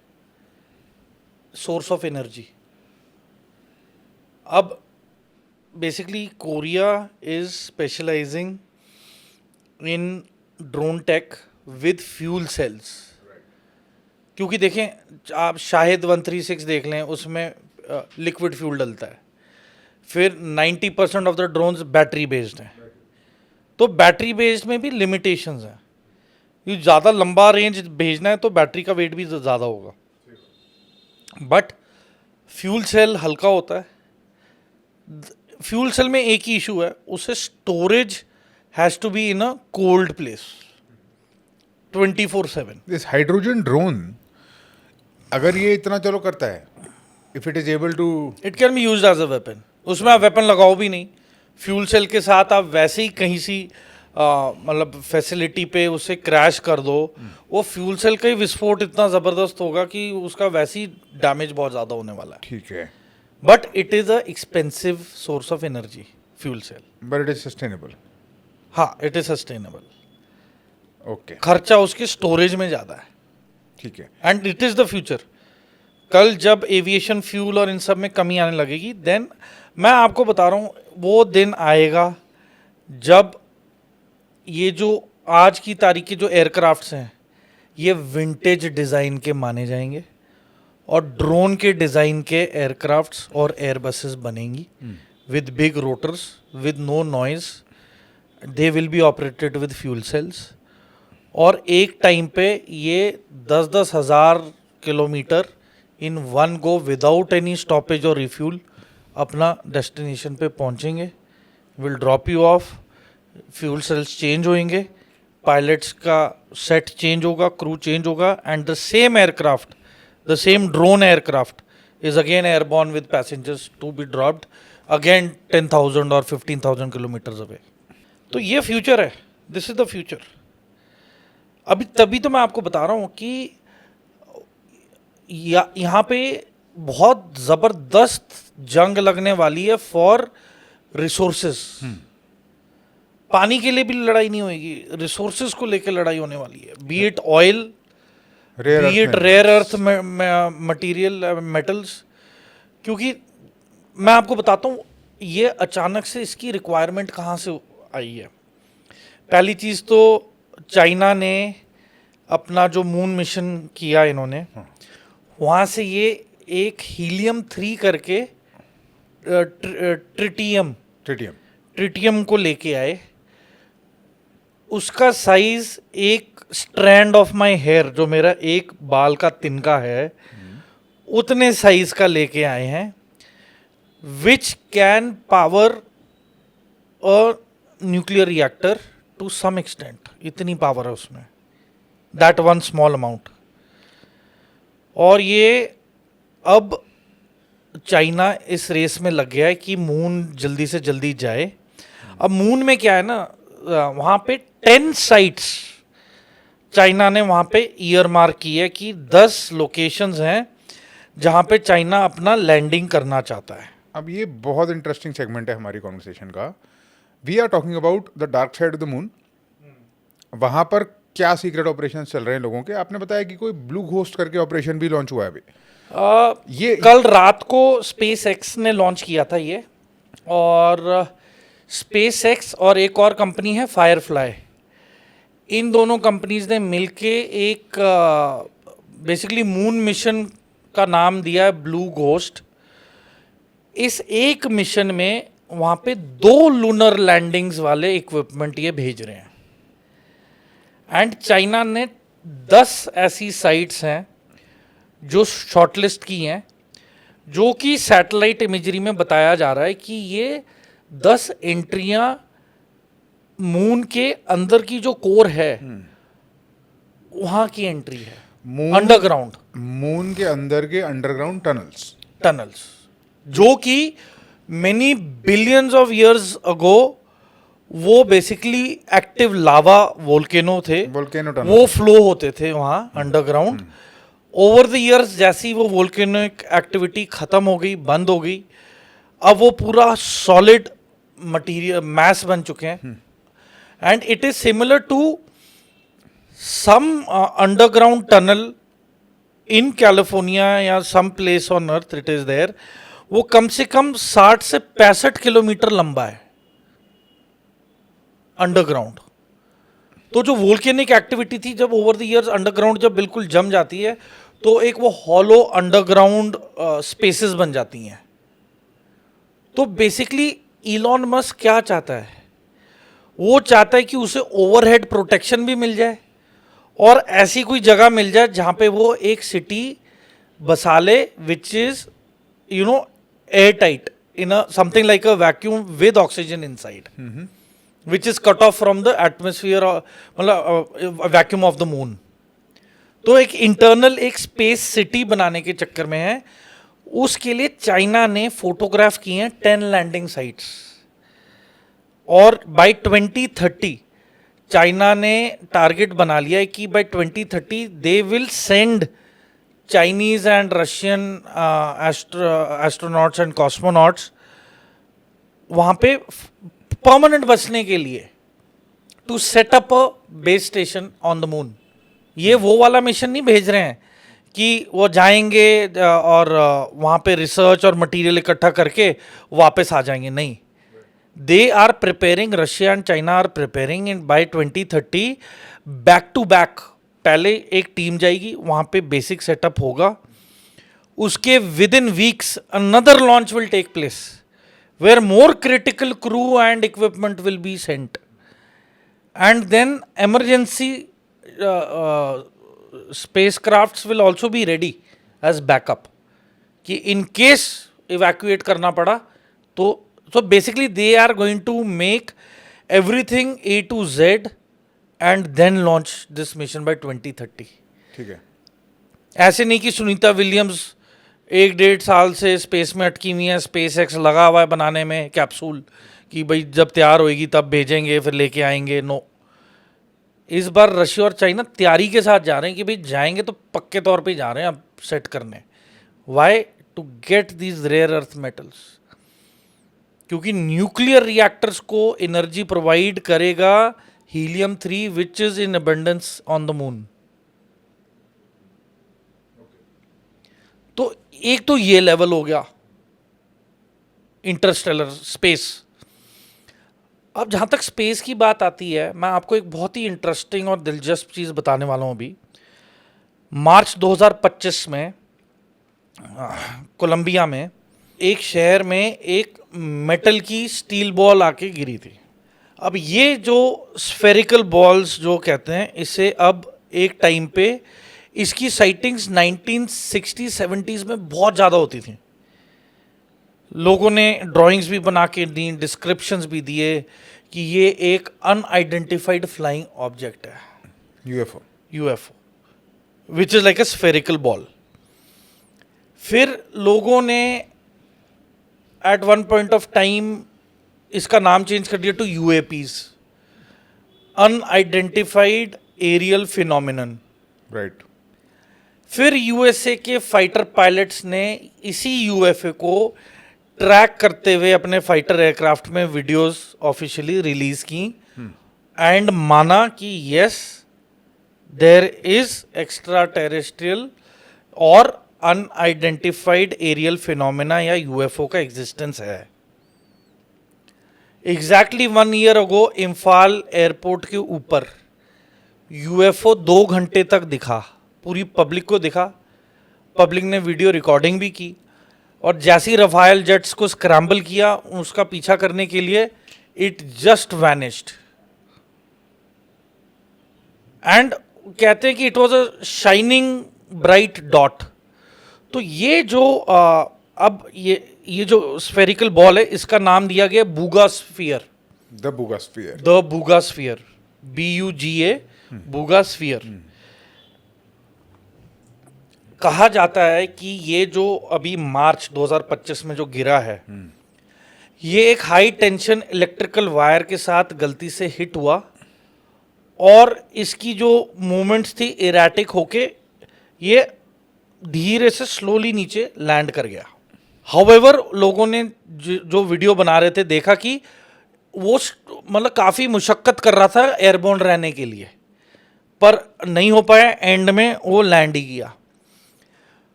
सोर्स ऑफ एनर्जी। अब basically Korea is specialising in drone tech with fuel cells. क्योंकि देखें आप शाहिद 136 देख लें, उसमें लिक्विड फ्यूल डलता है। फिर 90% of the drones battery based हैं। तो बैटरी बेस्ड में भी लिमिटेशंस हैं। ये ज़्यादा लंबा रेंज भेजना है तो बैटरी का वेट भी ज़्यादा होगा। बट फ्यूल सेल हल्का होता है। फ्यूल सेल में एक ही इशू है, उसे storage has to be in a cold place 24/7। This hydrogen drone अगर ये इतना चलो करता है, if it is able to, it can be used as a weapon. उसमें आप वेपन लगाओ भी नहीं, फ्यूल सेल के साथ आप वैसे ही कहीं सी मतलब फैसिलिटी पे उसे क्रैश कर दो, वो फ्यूल सेल का ही विस्फोट इतना ज़बरदस्त होगा कि उसका वैसे ही डैमेज बहुत ज़्यादा होने वाला है। ठीक है, but it is a expensive source of energy fuel cell. But it is sustainable. हाँ, इट इज़ सस्टेनेबल। ओके, खर्चा उसके स्टोरेज में ज़्यादा है ठीक है। And it is the future. कल जब एविएशन फ्यूल और इन सब में कमी आने लगेगी, देन मैं आपको बता रहा हूँ वो दिन आएगा जब ये जो आज की तारीख के जो एयरक्राफ्ट्स हैं ये विंटेज डिज़ाइन के माने जाएंगे और ड्रोन के डिज़ाइन के एयरक्राफ्ट्स और एयरबसेस बनेंगी with big rotors, with no noise. They will be operated with fuel cells और एक टाइम पे ये 10-10 हज़ार kilometre in one go without any stoppage और रिफ्यूल अपना डेस्टिनेशन पे पहुंचेंगे। Will drop you off, fuel cells change होंगे, पायलट्स का सेट चेंज होगा, क्रू चेंज होगा and the same aircraft, the same drone aircraft is again airborne with passengers to be dropped again 10,000 और 15,000 kilometres away. तो ये future है, this is the future. अभी तभी तो मैं आपको बता रहा हूँ कि यहाँ पे बहुत ज़बरदस्त जंग लगने वाली है फॉर रिसोर्सेज। पानी के लिए भी लड़ाई नहीं होगी, रिसोर्सेज को लेकर लड़ाई होने वाली है। Be it oil, be it rare earth material, metals. क्योंकि मैं आपको बताता हूँ ये अचानक से इसकी रिक्वायरमेंट कहाँ से आई है। पहली चीज़ तो चाइना ने अपना जो मून मिशन किया इन्होंने, वहाँ से ये एक हीलियम-3 करके ट्रिटियम को लेके आए। उसका साइज एक स्ट्रैंड ऑफ माय हेयर, जो मेरा एक बाल का तिनका है, उतने साइज का लेके आए हैं, which can power a nuclear reactor to some extent. इतनी पावर है उसमें, दैट वन स्मॉल अमाउंट। और ये अब चाइना इस रेस में लग गया है कि मून जल्दी से जल्दी जाए। अब मून में क्या है ना, वहाँ पे 10 साइट्स चाइना ने वहाँ पे ईयर मार्क की है कि 10 लोकेशंस हैं जहाँ पे चाइना अपना लैंडिंग करना चाहता है। अब ये बहुत इंटरेस्टिंग सेगमेंट है हमारी कॉन्वर्सेशन का। We are talking about the dark side of the moon. वहाँ पर क्या सीक्रेट ऑपरेशन चल रहे हैं लोगों के? आपने बताया कि कोई ब्लू घोस्ट करके ऑपरेशन भी लॉन्च हुआ है अभी। ये कल रात को स्पेस एक्स ने लॉन्च किया था ये, और स्पेस एक्स और एक और कंपनी है फायरफ्लाई, इन दोनों कंपनीज ने मिलके एक बेसिकली मून मिशन का नाम दिया है ब्लू घोस्ट। इस एक मिशन में वहाँ पे 2 लूनर लैंडिंग्स वाले इक्विपमेंट ये भेज रहे हैं। एंड चाइना ने 10 ऐसी साइट्स हैं जो शॉर्टलिस्ट की हैं, जो कि सैटेलाइट इमेजरी में बताया जा रहा है कि ये 10 एंट्रियां मून के अंदर की जो कोर है वहाँ की एंट्री है, अंडरग्राउंड मून के अंदर के अंडरग्राउंड टनल्स, जो कि many billions of years ago वो बेसिकली एक्टिव लावा वोल्केनो थे, वोल्केनो टनल वो फ्लो होते थे वहाँ अंडरग्राउंड। ओवर द इयर्स जैसी वो वोल्केनिक एक्टिविटी खत्म हो गई, बंद हो गई, अब वो पूरा सॉलिड मटेरियल मैस बन चुके हैं। And it is similar to some underground tunnel in California या some place on earth, it is there. वो कम से कम 60 से 65 किलोमीटर लंबा है अंडरग्राउंड। तो जो वोल्केनिक एक्टिविटी थी, जब ओवर द इयर्स अंडरग्राउंड जब बिल्कुल जम जाती है तो एक वो हॉलो अंडरग्राउंड स्पेसेस बन जाती हैं। तो बेसिकली इलॉन मस्क क्या चाहता है? वो चाहता है कि उसे ओवरहेड प्रोटेक्शन भी मिल जाए और ऐसी कोई जगह मिल जाए जहां पे वो एक सिटी बसा ले which is air tight in something like a vacuum with oxygen inside, which is cut off from the atmosphere, मतलब वैक्यूम ऑफ द मून। तो एक इंटरनल एक स्पेस सिटी बनाने के चक्कर में है। उसके लिए चाइना ने फोटोग्राफ किए हैं 10 लैंडिंग साइट्स, और बाय 2030 चाइना ने टारगेट बना लिया है कि by 2030 they will send Chinese and Russian astronauts and cosmonauts वहाँ पे परमानेंट बसने के लिए, to set up a base station on the moon. ये वो वाला मिशन नहीं भेज रहे हैं कि वो जाएंगे और वहाँ पे रिसर्च और मटेरियल इकट्ठा करके वापस आ जाएंगे, नहीं। They are preparing, Russia and China are preparing in by 2030 back to back. पहले एक टीम जाएगी, वहाँ पे बेसिक सेटअप होगा, उसके within weeks another launch will take place where more critical crew and equipment will be sent, and then emergency spacecrafts will also be ready as backup कि in case evacuate करना पड़ा तो so basically they are going to make everything A to Z and then launch this mission by 2030। ठीक है। ऐसे नहीं कि Sunita Williams 1-1.5 साल से स्पेस में अटकी हुई है, स्पेस एक्स लगा हुआ है बनाने में कैप्सूल, कि भाई जब तैयार होएगी तब भेजेंगे फिर लेके आएंगे। नो, इस बार रशिया और चाइना तैयारी के साथ जा रहे हैं कि भाई जाएंगे तो पक्के तौर पे जा रहे हैं अब सेट करने। Why? To get these rare earth metals, क्योंकि न्यूक्लियर रिएक्टर्स को एनर्जी प्रोवाइड करेगा helium 3 which is in abundance on the moon. तो एक तो ये लेवल हो गया इंटरस्टेलर स्पेस। अब जहाँ तक स्पेस की बात आती है, मैं आपको एक बहुत ही इंटरेस्टिंग और दिलचस्प चीज़ बताने वाला हूँ। अभी मार्च 2025 में कोलंबिया में एक शहर में एक मेटल की स्टील बॉल आके गिरी थी। अब ये जो स्फेरिकल बॉल्स जो कहते हैं, इसे अब एक टाइम पे इसकी साइटिंग्स 1960-70s में बहुत ज़्यादा होती थी। लोगों ने ड्राइंग्स भी बना के दी, डिस्क्रिप्शंस भी दिए कि ये एक अनआइडेंटिफाइड फ्लाइंग ऑब्जेक्ट है, UFO which is like a spherical ball. फिर लोगों ने at one point of time इसका नाम चेंज कर दिया to UAPs, unidentified aerial phenomenon. Right. फिर यूएसए के फाइटर पायलट्स ने इसी यूएफए को ट्रैक करते हुए अपने फाइटर एयरक्राफ्ट में वीडियोस ऑफिशियली रिलीज की एंड माना कि yes there is extraterrestrial और अनआइडेंटिफाइड एरियल फिनोमेना या यूएफओ का एग्जिस्टेंस है। Exactly 1 year ago Imphal airport के ऊपर यूएफओ 2 घंटे तक दिखा, पूरी पब्लिक को दिखा, पब्लिक ने वीडियो रिकॉर्डिंग भी की और जैसी रफायल जेट्स को स्क्रैम्बल किया उसका पीछा करने के लिए इट जस्ट वैनिश्ड एंड कहते हैं कि it was a shining bright dot. तो ये जो अब ये जो स्फेरिकल बॉल है इसका नाम दिया गया Buga sphere. The Buga sphere. The Buga sphere, BUGA, Buga sphere. कहा जाता है कि ये जो अभी मार्च 2025 में जो गिरा है ये एक हाई टेंशन इलेक्ट्रिकल वायर के साथ गलती से हिट हुआ और इसकी जो मूवमेंट्स थी इरेटिक होके ये धीरे से स्लोली नीचे लैंड कर गया। हाउएवर लोगों ने जो वीडियो बना रहे थे देखा कि वो मतलब काफ़ी मुशक्कत कर रहा था एयरबोर्न रहने के लिए, पर नहीं हो पाया, एंड में वो लैंड ही किया।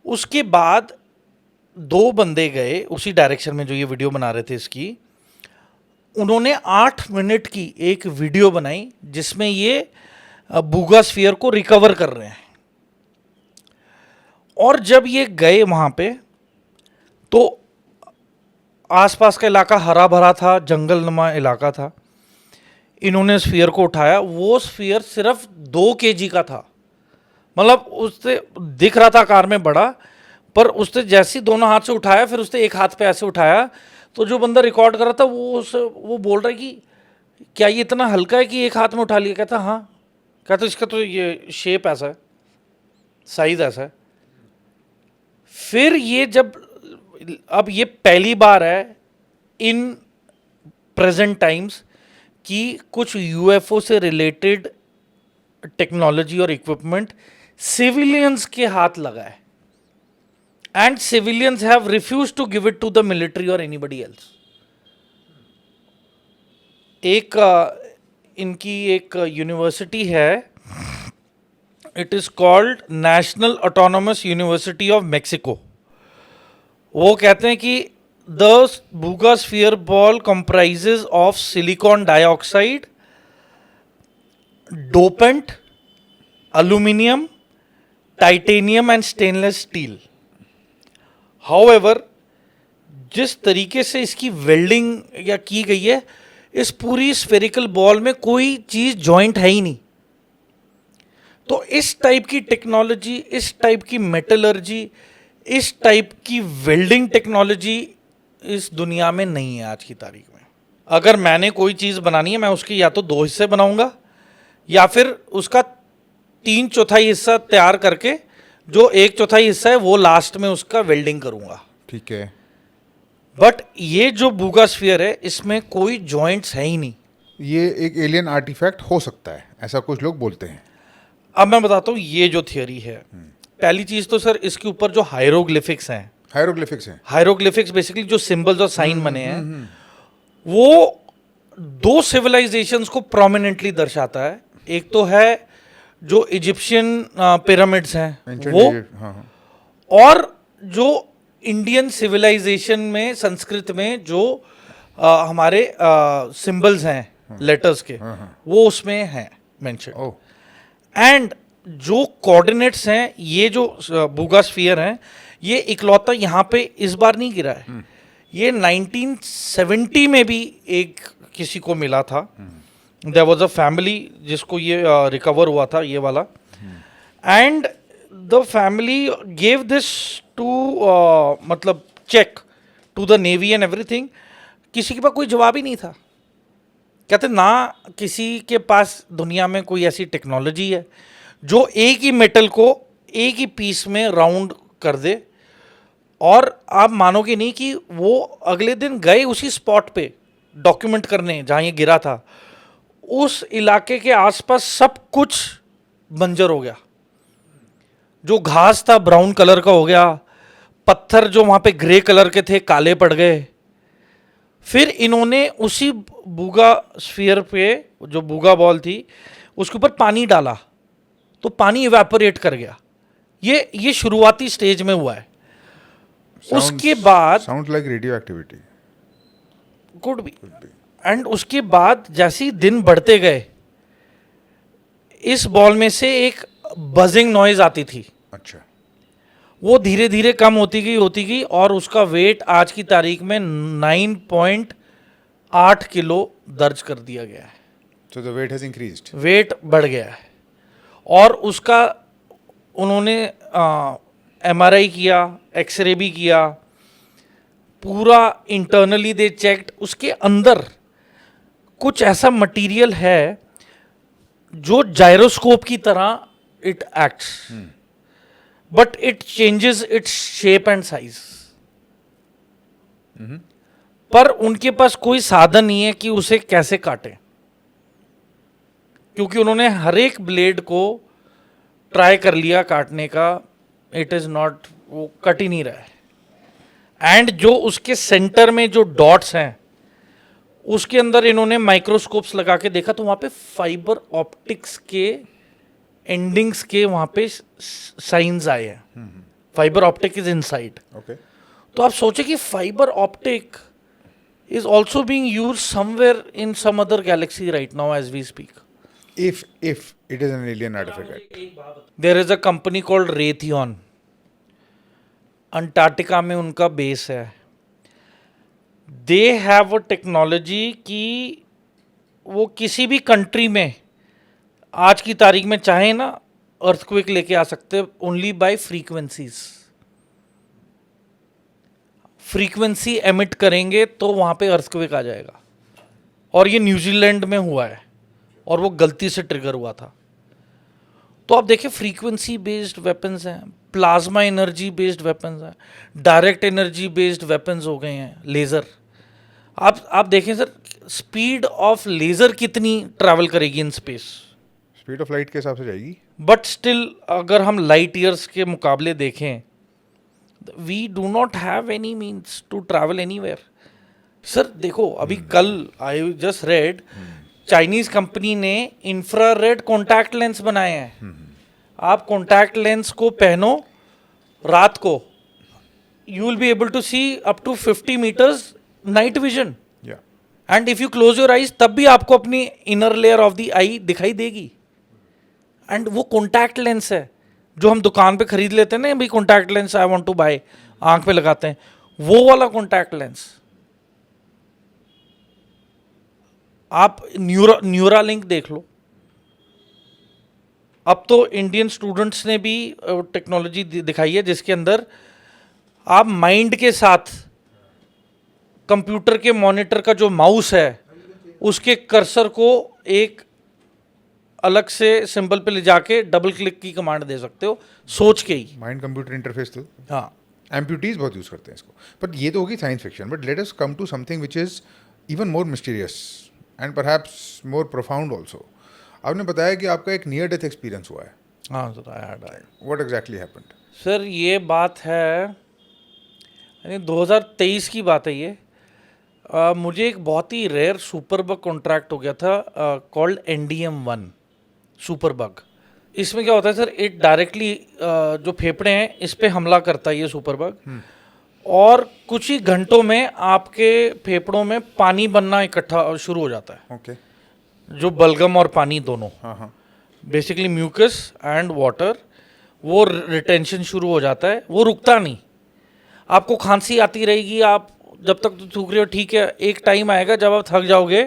उसके बाद 2 बंदे गए उसी डायरेक्शन में जो ये वीडियो बना रहे थे इसकी, उन्होंने 8 मिनट की एक वीडियो बनाई जिसमें ये बूगा स्फीयर को रिकवर कर रहे हैं। और जब ये गए वहाँ पे तो आसपास का इलाका हरा भरा था, जंगल नुमा इलाका था। इन्होंने स्फीयर को उठाया, वो स्फीयर सिर्फ 2 kg का था, मतलब उससे दिख रहा था कार में बड़ा, पर उसने जैसे दोनों हाथ से उठाया फिर उसने एक हाथ पे ऐसे उठाया तो जो बंदा रिकॉर्ड कर रहा था वो बोल रहा है कि क्या ये इतना हल्का है कि एक हाथ में उठा लिया? कहता हाँ। कहता इसका तो ये शेप ऐसा है, साइज ऐसा है। फिर ये जब अब ये पहली बार है इन प्रेजेंट टाइम्स कि कुछ यूएफओ से रिलेटेड टेक्नोलॉजी और इक्विपमेंट सिविलियंस के हाथ लगा है and civilians have refuse to give it to the military और एनीबडी एल्स। एक इनकी एक यूनिवर्सिटी है, it is called National Autonomous University of Mexico. वो कहते हैं कि the Buga sphere ball comprises of silicon dioxide, dopant, aluminium, titanium and stainless steel. However जिस तरीके से इसकी वेल्डिंग या की गई है, इस पूरी स्फेरिकल बॉल में कोई चीज जॉइंट है ही नहीं। तो इस टाइप की टेक्नोलॉजी, इस टाइप की मेटलर्जी, इस टाइप की वेल्डिंग टेक्नोलॉजी इस दुनिया में नहीं है आज की तारीख में। अगर मैंने कोई चीज़ बनानी है मैं उसके या तो 2 हिस्से बनाऊंगा या फिर उसका 3/4 हिस्सा तैयार करके जो 1/4 हिस्सा है वो लास्ट में उसका वेल्डिंग करूंगा। ठीक है। बट ये जो बूगा स्फीयर है इसमें कोई जॉइंट्स है ही नहीं। ये एक एलियन आर्टिफैक्ट हो सकता है, ऐसा कुछ लोग बोलते हैं। अब मैं बताता हूँ ये जो थियोरी है। पहली चीज तो सर इसके ऊपर जो हायरोग्लिफिक्स हैं, हायरोग्लिफिक्स बेसिकली जो सिंबल्स और साइन बने हैं वो 2 सिविलाइजेशंस को प्रोमिनेंटली दर्शाता है। एक तो है जो इजिप्शियन पिरामिड्स हैं वो, और जो इंडियन सिविलाइजेशन में संस्कृत में जो हमारे सिंबल्स हैं लेटर्स के वो उसमें हैं मेंशन। एंड जो कोऑर्डिनेट्स हैं, ये जो बूगा स्फीयर हैं ये इकलौता यहाँ पे इस बार नहीं गिरा है। ये 1970 में भी एक किसी को मिला था। देयर वाज अ फैमिली जिसको ये रिकवर हुआ था ये वाला, and the family gave this to मतलब check to the navy and everything. किसी के पास कोई जवाब ही नहीं था। कहते ना किसी के पास दुनिया में कोई ऐसी टेक्नोलॉजी है जो एक ही मेटल को एक ही पीस में राउंड कर दे। और आप मानोगे नहीं कि वो अगले दिन गए उसी स्पॉट पे डॉक्यूमेंट करने जहाँ ये गिरा था। उस इलाके के आसपास सब कुछ बंजर हो गया। जो घास था ब्राउन कलर का हो गया, पत्थर जो वहां पे ग्रे कलर के थे काले पड़ गए। फिर इन्होंने उसी बूगा स्फीयर पे, जो बूगा बॉल थी, उसके ऊपर पानी डाला तो पानी इवेपोरेट कर गया। ये शुरुआती स्टेज में हुआ है। उसके बाद sound like radio activity. Could be. And उसके बाद जैसे ही दिन बढ़ते गए, इस बॉल में से एक बजिंग नॉइज आती थी। अच्छा। वो धीरे धीरे कम होती गई और उसका वेट आज की तारीख में 9.8 किलो दर्ज कर दिया गया है। So the weight has increased. Weight बढ़ गया है। और उसका उन्होंने MRI किया, एक्सरे भी किया, पूरा इंटरनली दे चेक्ड। उसके अंदर कुछ ऐसा मटेरियल है जो जायरोस्कोप की तरह it acts, but it changes its shape and size. पर उनके पास कोई साधन नहीं है कि उसे कैसे काटें, क्योंकि उन्होंने हर एक ब्लेड को ट्राई कर लिया काटने का। इट इज नॉट, वो कट ही नहीं रहा है। एंड जो उसके सेंटर में जो डॉट्स हैं, उसके अंदर इन्होंने माइक्रोस्कोप्स लगा के देखा तो वहां पे फाइबर ऑप्टिक्स के एंडिंग्स के वहां पे साइंस आए हैं। Fibre optic is inside. Okay. तो आप सोचे कि fibre optic is also being used somewhere in some other galaxy right now as we speak. If it is an alien artifact. There is a company called Raytheon, Antarctica में उनका base है। They have a technology कि वो किसी भी country में आज की तारीख में चाहे ना अर्थक्वेक लेके आ सकते, only by frequencies. Frequency emit करेंगे तो वहां पे अर्थक्वेक आ जाएगा। और ये न्यूजीलैंड में हुआ है और वो गलती से ट्रिगर हुआ था। तो आप देखिए, फ्रीक्वेंसी बेस्ड वेपन्स हैं, प्लाज्मा एनर्जी बेस्ड वेपन्स हैं, डायरेक्ट एनर्जी बेस्ड वेपन्स हो गए हैं, लेज़र। आप देखें सर, स्पीड ऑफ लेज़र कितनी ट्रैवल करेगी in space. Speed of light के हिसाब से जाएगी। बट स्टिल अगर हम लाइट ईयर्स के मुकाबले देखें, we do not have any means to travel anywhere. Sir देखो, अभी कल I just read, Chinese company ने इंफ्रारेड कॉन्टैक्ट लेंस बनाए हैं। आप कॉन्टैक्ट लेंस को पहनो रात को, you will be able to see up to 50 metres night vision. Yeah. And if you close your eyes तब भी आपको अपनी inner layer of the eye दिखाई देगी। एंड वो कॉन्टैक्ट लेंस है जो हम दुकान पे खरीद लेते हैं ना, भाई contact lens I want to buy, आंख पे लगाते हैं, वो वाला कॉन्टैक्ट लेंस। आप न्यूरा लिंक देख लो। अब तो इंडियन स्टूडेंट्स ने भी टेक्नोलॉजी दिखाई है जिसके अंदर आप माइंड के साथ कंप्यूटर के मॉनिटर का जो माउस है उसके कर्सर को एक अलग से सिंबल पे ले जाके डबल क्लिक की कमांड दे सकते हो, सोच के ही। माइंड कंप्यूटर इंटरफेस तो हाँ, एम्प्यूटीज बहुत यूज करते हैं इसको। बट ये तो होगी science fiction. But let us come to something which is even more mysterious and perhaps more profound also. आपने बताया कि आपका एक नियर डेथ एक्सपीरियंस हुआ है। हाँ sir, I had that. What exactly happened? Sir ये बात है, यानी 2023 की बात है ये। मुझे एक बहुत ही रेयर सुपर बग कॉन्ट्रैक्ट हो गया था कॉल्ड NDM-1 सुपर बग। इसमें क्या होता है सर, इट डायरेक्टली जो फेफड़े हैं इस पे हमला करता है ये सुपर बग। और कुछ ही घंटों में आपके फेफड़ों में पानी बनना इकट्ठा शुरू हो जाता है। ओके। जो बलगम और पानी दोनों, हाँ हाँ। बेसिकली म्यूकस एंड वाटर, वो रिटेंशन शुरू हो जाता है। वो रुकता नहीं, आपको खांसी आती रहेगी, आप जब तक तो थूक रहे हो ठीक है। एक टाइम आएगा जब आप थक जाओगे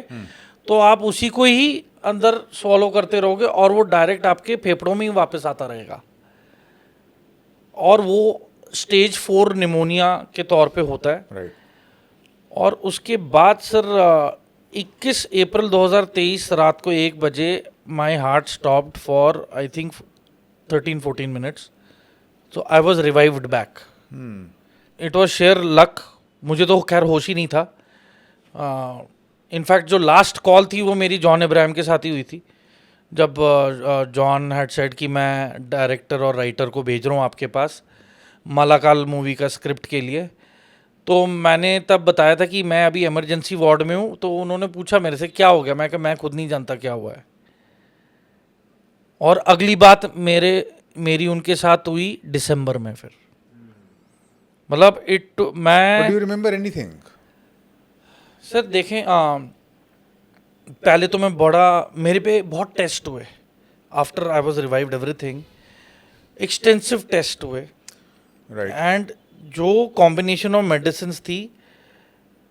तो आप उसी को ही अंदर स्वॉलो करते रहोगे और वो डायरेक्ट आपके फेफड़ों में ही वापस आता रहेगा। और वो स्टेज 4 निमोनिया के तौर पे होता है। राइट। और उसके बाद सर 21 अप्रैल 2023 रात को 1 बजे my heart stopped for I think 13-14 minutes. So I was revived back. It was share luck. मुझे तो खैर होश ही नहीं था। इनफैक्ट जो लास्ट कॉल थी वो मेरी जॉन इब्राहिम के साथ ही हुई थी, जब जॉन हैड सेड कि मैं डायरेक्टर और राइटर को भेज रहा हूँ आपके पास मालाकाल मूवी का स्क्रिप्ट के लिए। तो मैंने तब बताया था कि मैं अभी इमरजेंसी वार्ड में हूँ। तो उन्होंने पूछा मेरे से क्या हो गया, मैं कहा मैं खुद नहीं जानता क्या हुआ है। और अगली बात मेरी उनके साथ हुई दिसंबर में। फिर मतलब But मैं do you remember anything? Sir देखें, पहले तो मैं मेरे पे बहुत टेस्ट हुए after I was revived everything, extensive test हुए। Right. एंड जो कॉम्बिनेशन ऑफ मेडिसिन थी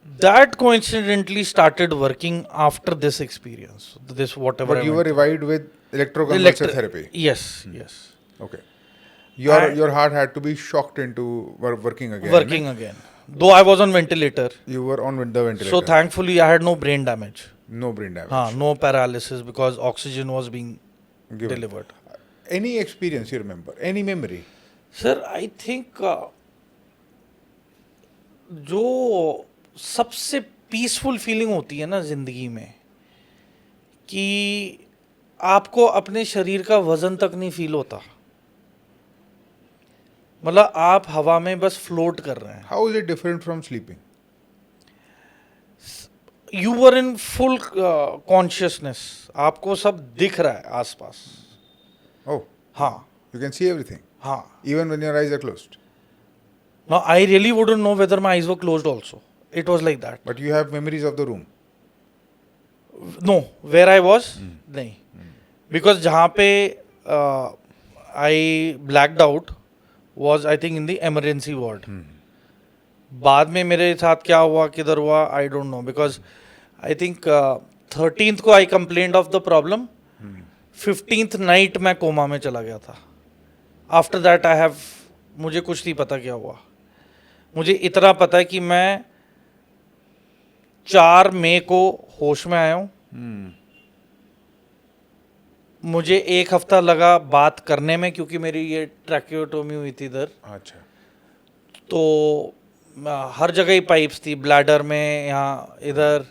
that coincidentally started working after this experience, this whatever But I you were went revived with through. electroconvulsive therapy. Yes, yes. Okay. Your I- your heart had to be shocked into working again. Working again, though I was on ventilator. You were on with the ventilator. So thankfully I had no brain damage. No brain damage. No paralysis because oxygen was being Given. delivered. Any experience you remember? Any memory? Sir I think जो सबसे peaceful feeling होती है ना जिंदगी में, कि आपको अपने शरीर का वजन तक नहीं फील होता, मतलब आप हवा में बस फ्लोट कर रहे हैं। How is it different from sleeping? You were in full consciousness, आपको सब दिख रहा है आसपास। Oh, हाँ you can see everything, हाँ। even when your eyes are closed. Now I really wouldn't know whether my eyes were closed also. It was like that. But you have memories of the room. No, where I was, नहीं, because जहाँ पे I blacked out was I think in the emergency ward. बाद में मेरे साथ क्या हुआ किधर हुआ I don't know, because I think 13th को I complained of the problem. 15th night मैं कोमा में चला गया था। After that I have, मुझे कुछ नहीं पता क्या हुआ। मुझे इतना पता है कि मैं 4 मई को होश में आया हूँ। मुझे 1 हफ्ता लगा बात करने में, क्योंकि मेरी ये ट्रैकियोटोमी हुई थी इधर। अच्छा. तो हर जगह ही पाइप्स थी, ब्लैडर में, यहाँ इधर,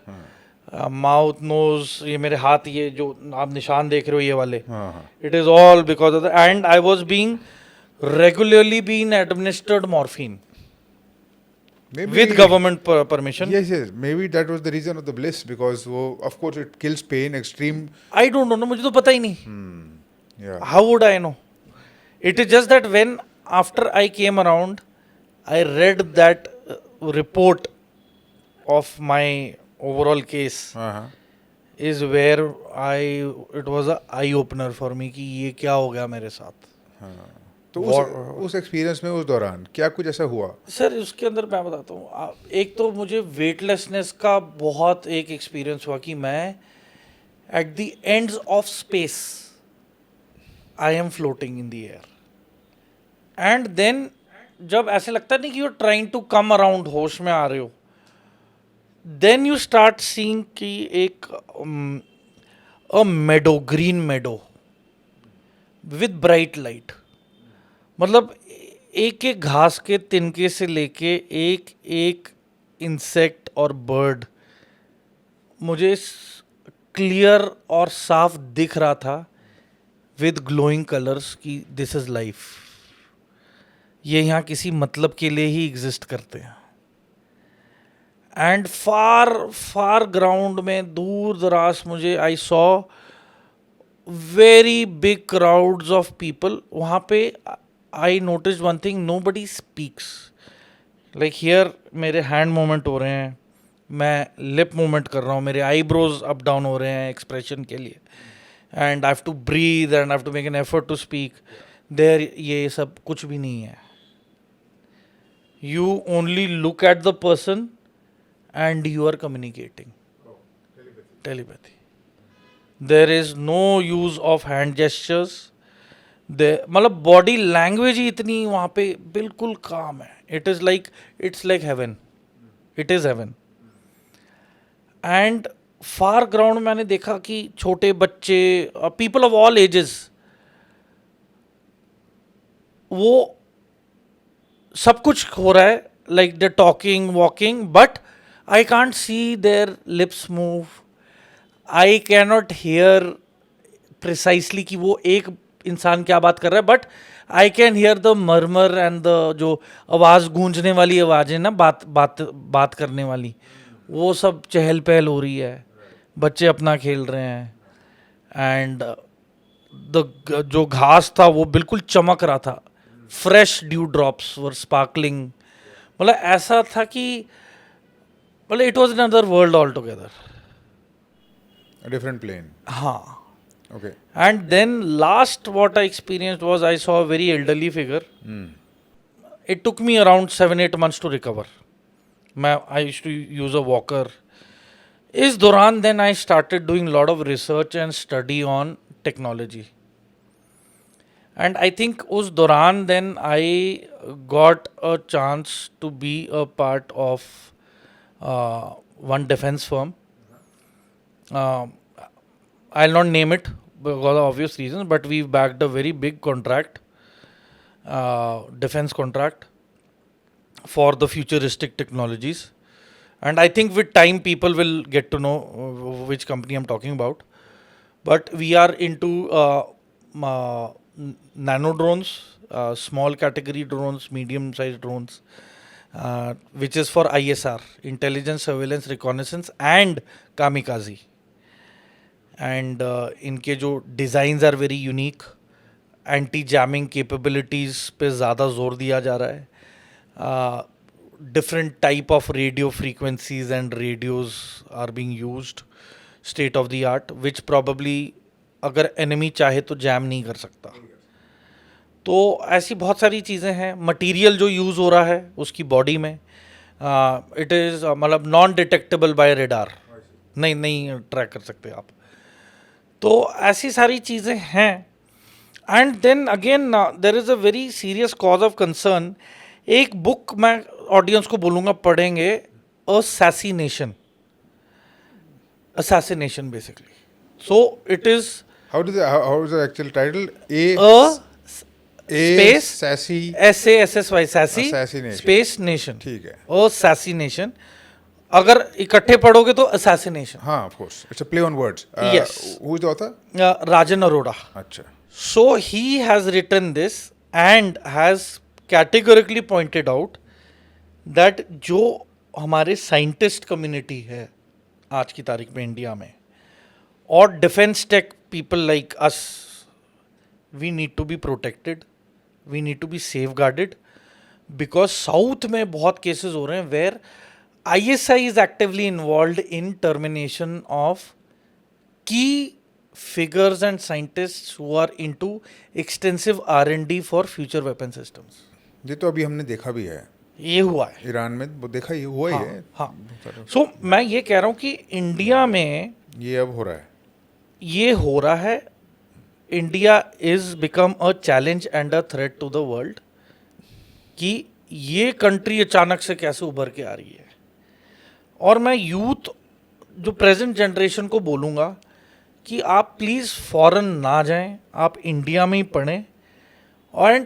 माउथ, नोज, ये मेरे हाथ, ये जो आप निशान देख रहे हो ये वाले, it is all because of the, and I was being regularly being administered morphine with government permission. Yes, yes. Maybe that was the reason of the bliss, because of course it kills pain, extreme. I don't know, मुझे तो पता ही नहीं। Yeah. How would I know? It is just that when after I came around, I read that report of my overall case is where it was a eye opener for me कि ये क्या हो गया मेरे साथ। तो उस experience में, उस दौरान क्या कुछ ऐसा हुआ? सर उसके अंदर मैं बताता हूँ, एक तो मुझे वेटलेसनेस का बहुत एक एक्सपीरियंस हुआ कि मैं at the ends of space I am floating in the air, and then जब ऐसे लगता नहीं कि you are trying to come around, होश में आ रहे हो, देन यू स्टार्ट सीइंग कि एक a meadow, green meadow with bright light, मतलब एक एक घास के तिनके से लेके एक एक इंसेक्ट और बर्ड मुझे क्लियर और साफ दिख रहा था विद ग्लोइंग कलर्स कि दिस इज लाइफ, ये यहाँ किसी मतलब के लिए ही एग्जिस्ट करते हैं। एंड फार फार ग्राउंड में दूर दराज मुझे I saw very big crowds of people. वहाँ पे I noticed one thing, nobody speaks. Like here मेरे hand movement हो रहे हैं, मैं lip movement कर रहा हूँ, मेरे eyebrows up down हो रहे हैं expression के लिए, and I have to breathe and I have to make an effort to speak. There ये सब कुछ भी नहीं है। You only look at the person and you are communicating. Telepathy. There is no use of hand gestures. मतलब body language ही इतनी वहाँ पे बिल्कुल काम है। It's like heaven, it is haven. And far ground मैंने देखा कि छोटे बच्चे, पीपल ऑफ ऑल एजेस, वो सब कुछ हो रहा है, like the talking, walking, but I can't see their lips move. I cannot hear precisely कि वो एक इंसान क्या बात कर रहा है, but I can hear the murmur and the जो आवाज़ गूंजने वाली आवाज़ें ना, बात बात बात करने वाली, वो सब चहल पहल हो रही है, बच्चे अपना खेल रहे हैं, एंड जो घास था वो बिल्कुल चमक रहा था, फ्रेश ड्यू ड्रॉप्स वर स्पार्कलिंग. मतलब ऐसा था कि मतलब it was another world all together. A different plane. हाँ. Okay. And then last what I experienced was I saw a very elderly figure. It took me around 7-8 months to recover. I used to use a walker. इस दौरान then I started doing a lot of research and study on technology. And I think उस दौरान then I got a chance to be a part of one defense firm. I'll not name it because of obvious reasons, but we've backed a very big contract, defense contract for the futuristic technologies. And I think with time people will get to know which company I'm talking about. But we are into nano drones, small category drones, medium sized drones, which is for ISR, intelligence, surveillance, reconnaissance and kamikaze. And इनके जो designs are very unique, anti jamming capabilities पे ज़्यादा जोर दिया जा रहा है. Different type of radio frequencies and radios are being used, state of the art, which probably अगर एनिमी चाहे तो जैम नहीं कर सकता. तो ऐसी बहुत सारी चीज़ें हैं. मटेरियल जो यूज़ हो रहा है उसकी बॉडी में, इट इज़ मतलब नॉन डिटेक्टेबल बाय रेडार, नहीं ट्रैक कर सकते आप. तो ऐसी सारी चीज़ें हैं. And then again there is a very serious cause of concern. एक बुक मैं ऑडियंस को बोलूँगा पढ़ेंगे, assassination basically. So it is How is the actual title? Space Sassy. SASSY sassy Assassination. Space nation. ठीक है. असैसिनेशन अगर इकट्ठे पढ़ोगे तो असैसिनेशन. हाँ, of course. It's a play on words. Yes. Who is the author? राजन अरोड़ा. अच्छा. So he has written this and has categorically pointed out that जो हमारे साइंटिस्ट कम्युनिटी है आज की तारीख में इंडिया में, और defence tech people like us, we need to be protected, we need to be safeguarded, because south में बहुत केसेस हो रहे हैं where ISI is actively involved in termination of key figures and scientists who are into extensive R&D for future weapon systems. ये तो अभी हमने देखा भी है. ये हुआ है ईरान में वो देखा ही हुआ ही है. हाँ. सो मैं ये कह रहा हूँ कि इंडिया में ये अब हो रहा है. ये हो रहा है. India is become a challenge and a threat to the world, कि ये कंट्री अचानक से कैसे उभर के आ रही है. और मैं यूथ जो प्रेजेंट जनरेशन को बोलूँगा कि आप प्लीज़ फॉरेन ना जाएं, आप इंडिया में ही पढ़ें. और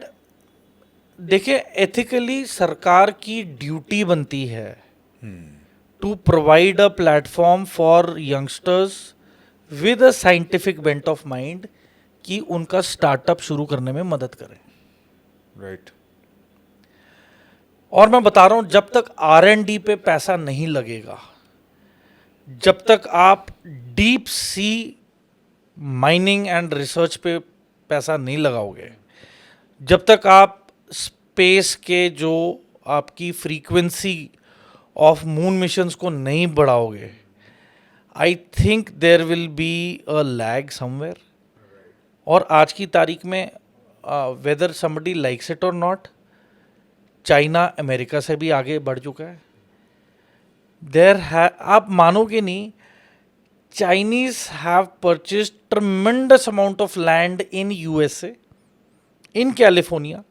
देखिए, एथिकली सरकार की ड्यूटी बनती है to provide a platform for youngsters with a scientific bent of mind, कि उनका स्टार्टअप शुरू करने में मदद करें. राइट. और मैं बता रहा हूं, जब तक R&D पे पैसा नहीं लगेगा, जब तक आप deep sea mining and research पे पैसा नहीं लगाओगे, जब तक आप स्पेस के जो आपकी फ्रीक्वेंसी ऑफ मून मिशंस को नहीं बढ़ाओगे, I think there will be a lag somewhere. और आज की तारीख में वेदर समबडी लाइक्स इट और नॉट, चाइना अमेरिका से भी आगे बढ़ चुका है. आप मानोगे नहीं, Chinese have purchased tremendous amount of land in USA, in California,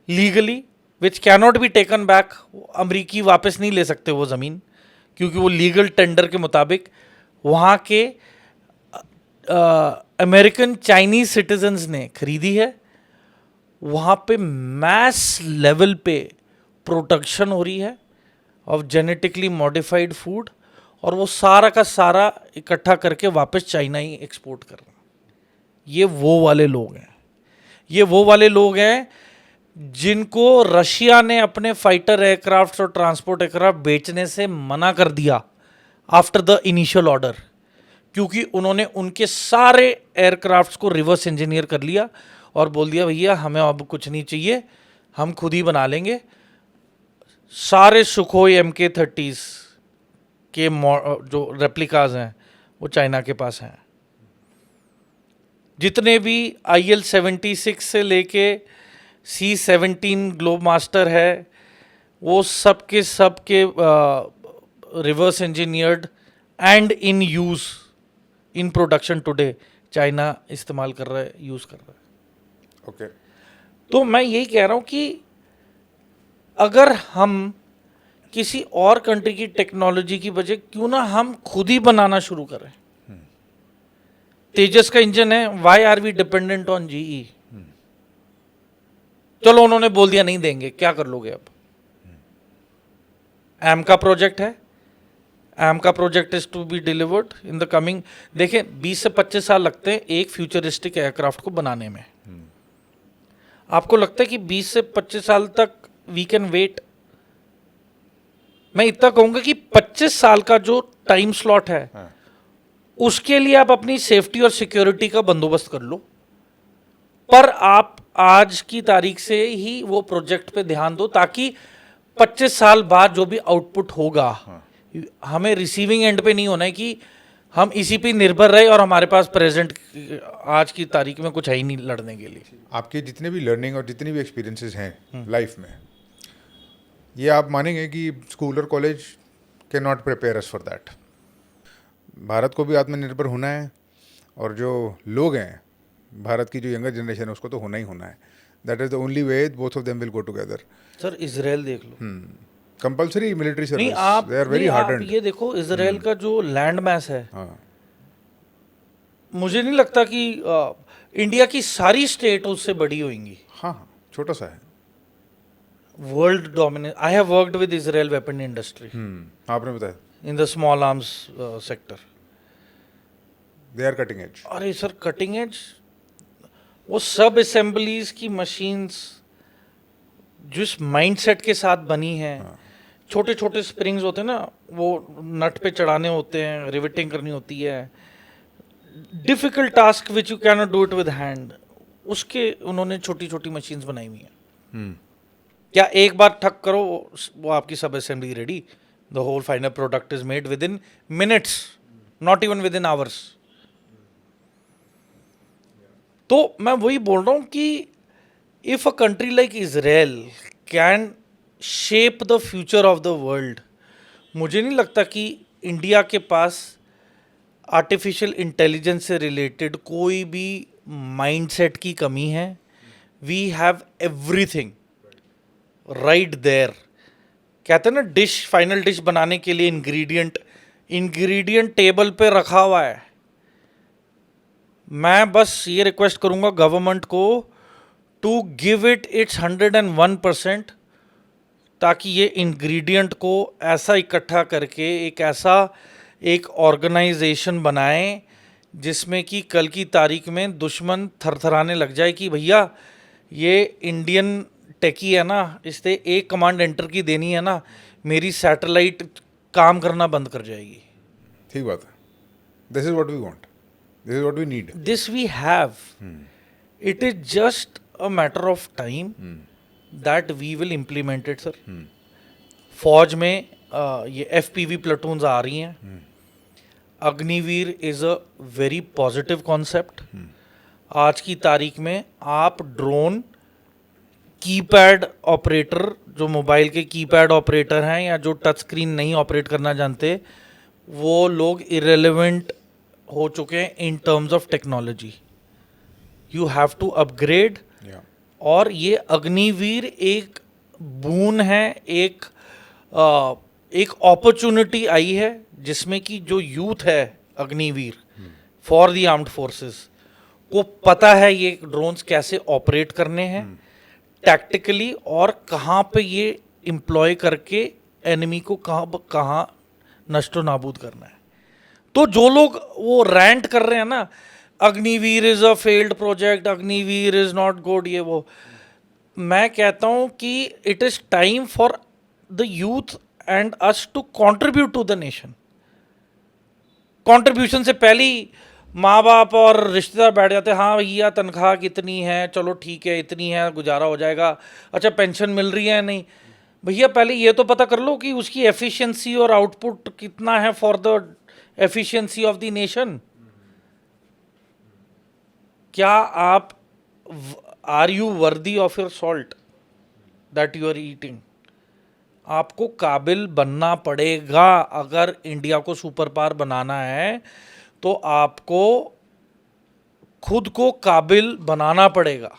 legally, which cannot be taken back. अमरीकी वापस नहीं ले सकते वो ज़मीन, क्योंकि वो लीगल टेंडर के मुताबिक वहाँ के अमेरिकन चाइनीज सिटीजन्स ने खरीदी है. वहाँ पे मैस लेवल पे प्रोडक्शन हो रही है, ऑफ जेनेटिकली मॉडिफाइड फूड, और वो सारा का सारा इकट्ठा करके वापस चाइना ही एक्सपोर्ट कर रहे हैं। ये वो वाले लोग हैं, ये वो वाले लोग हैं जिनको रशिया ने अपने फाइटर एयरक्राफ्ट और ट्रांसपोर्ट एयरक्राफ्ट बेचने से मना कर दिया आफ्टर द इनिशियल ऑर्डर, क्योंकि उन्होंने उनके सारे एयरक्राफ्ट्स को रिवर्स इंजीनियर कर लिया और बोल दिया भैया हमें अब कुछ नहीं चाहिए, हम खुद ही बना लेंगे। सारे सुखोई MK-30s के जो रेप्लिकाज हैं वो चाइना के पास हैं। जितने भी IL-76 से लेके C-17 ग्लोब मास्टर है वो सब के reverse engineered and in use in production today China इस्तेमाल कर रहा है, यूज़ कर रहा है। ओके, तो मैं यही कह रहा हूँ कि अगर हम किसी और कंट्री की टेक्नोलॉजी की बजाय क्यों ना हम खुद ही बनाना शुरू करें। तेजस का इंजन है, why are we dependent on GE? चलो उन्होंने बोल दिया नहीं देंगे, क्या कर लोगे अब? एम का प्रोजेक्ट है, एम का project is to be delivered in the coming, देखें 20 से 25 साल लगते हैं एक फ्यूचरिस्टिक एयरक्राफ्ट को बनाने में। आपको लगता है कि 20 से 25 साल तक वी कैन वेट? मैं इतना कहूंगा कि 25 साल का जो टाइम स्लॉट है उसके लिए आप अपनी सेफ्टी और सिक्योरिटी का बंदोबस्त कर लो, पर आप आज की तारीख से ही वो प्रोजेक्ट पे ध्यान दो ताकि 25 साल बाद जो भी आउटपुट होगा हमें रिसीविंग एंड पे नहीं होना है कि हम इसी पे निर्भर रहे और हमारे पास प्रेजेंट आज की तारीख में कुछ है ही नहीं लड़ने के लिए। आपके जितने भी लर्निंग और जितने भी एक्सपीरियंसेस हैं लाइफ में, ये आप मानेंगे कि स्कूल और college can not prepare us for that. Bharat को भी आत्मनिर्भर होना है और जो लोग हैं भारत की जो यंगर जनरेशन है उसको तो होना ही होना है। That is the only way both of them will go together. Sir Israel देख लो, कंपल्सरी मिलिट्री नहीं सर्विस, आप दे आर वेरी नहीं, आप हार्डेंड। ये देखो इजराइल का जो लैंड मैस है, हाँ, मुझे नहीं लगता कि इंडिया की सारी स्टेट उससे बड़ी होंगी। हाँ, छोटा सा है। World dominance, I have worked with Israel weapon industry आपने बताया in the small arms sector. They are cutting edge. अरे सर कटिंग एज, वो सब असेंबलीज की मशीन्स जिस माइंडसेट के साथ बनी हैं, छोटे छोटे स्प्रिंग्स होते हैं ना, वो नट पे चढ़ाने होते हैं, रिवेटिंग करनी होती है, difficult task which you can not do it with hand, उसके उन्होंने छोटी छोटी मशीन्स बनाई हुई हैं। क्या एक बार ठक करो वो आपकी सब assembly ready, the whole final product is made within minutes, not even within hours. तो मैं वही बोल रहा हूँ कि if a country like Israel can shape the future of the world, मुझे नहीं लगता कि इंडिया के पास आर्टिफिशियल इंटेलिजेंस से रिलेटेड कोई भी माइंडसेट की कमी है। We have everything right there. कहते हैं ना डिश, फाइनल डिश बनाने के लिए इंग्रेडिएंट टेबल पे रखा हुआ है। मैं बस ये रिक्वेस्ट करूंगा गवर्नमेंट को टू गिव इट इट्स 101%, ताकि ये इंग्रेडिएंट को ऐसा इकट्ठा करके एक ऑर्गेनाइजेशन बनाए जिसमें कि कल की तारीख में दुश्मन थरथराने लग जाए कि भैया ये इंडियन टेकी है ना, इससे एक कमांड एंटर की देनी है ना, मेरी सैटेलाइट काम करना बंद कर जाएगी। ठीक बात है। This is what we want, this is what we need, this we have. It is just a matter of time that we will implement it. Sir फौज में ये FPV प्लेटून्स आ रही हैं। Agniveer is a very positive concept. आज की तारीख में आप ड्रोन कीपैड ऑपरेटर, जो मोबाइल के कीपैड ऑपरेटर हैं या जो टच स्क्रीन नहीं ऑपरेट करना जानते, वो लोग इरेलीवेंट हो चुके हैं in terms of technology. You have to upgrade. और ये अग्निवीर एक बून है, एक अपॉर्चुनिटी आई है जिसमें कि जो यूथ है Agniveer for the armed forces को पता है ये ड्रोन्स कैसे ऑपरेट करने हैं टैक्टिकली और कहाँ पे ये एम्प्लॉय करके एनिमी को कहाँ नष्टो नाबूद करना है। तो जो लोग वो रैंट कर रहे हैं ना, Agniveer is a failed project, Agniveer is not good, ये वो, मैं कहता हूँ कि it is time for the youth and us to contribute to the nation. Contribution से पहले ही माँ बाप और रिश्तेदार बैठ जाते हैं, हाँ भैया तनख्वाह कितनी है, चलो ठीक है इतनी है, गुजारा हो जाएगा, अच्छा पेंशन मिल रही है नहीं, भैया पहले ये तो पता कर लो कि उसकी एफिशिएंसी और आउटपुट कितना है for the efficiency of the nation. क्या आप are you worthy of your salt that you are eating? आपको काबिल बनना पड़ेगा। अगर इंडिया को सुपर पावर बनाना है तो आपको खुद को काबिल बनाना पड़ेगा।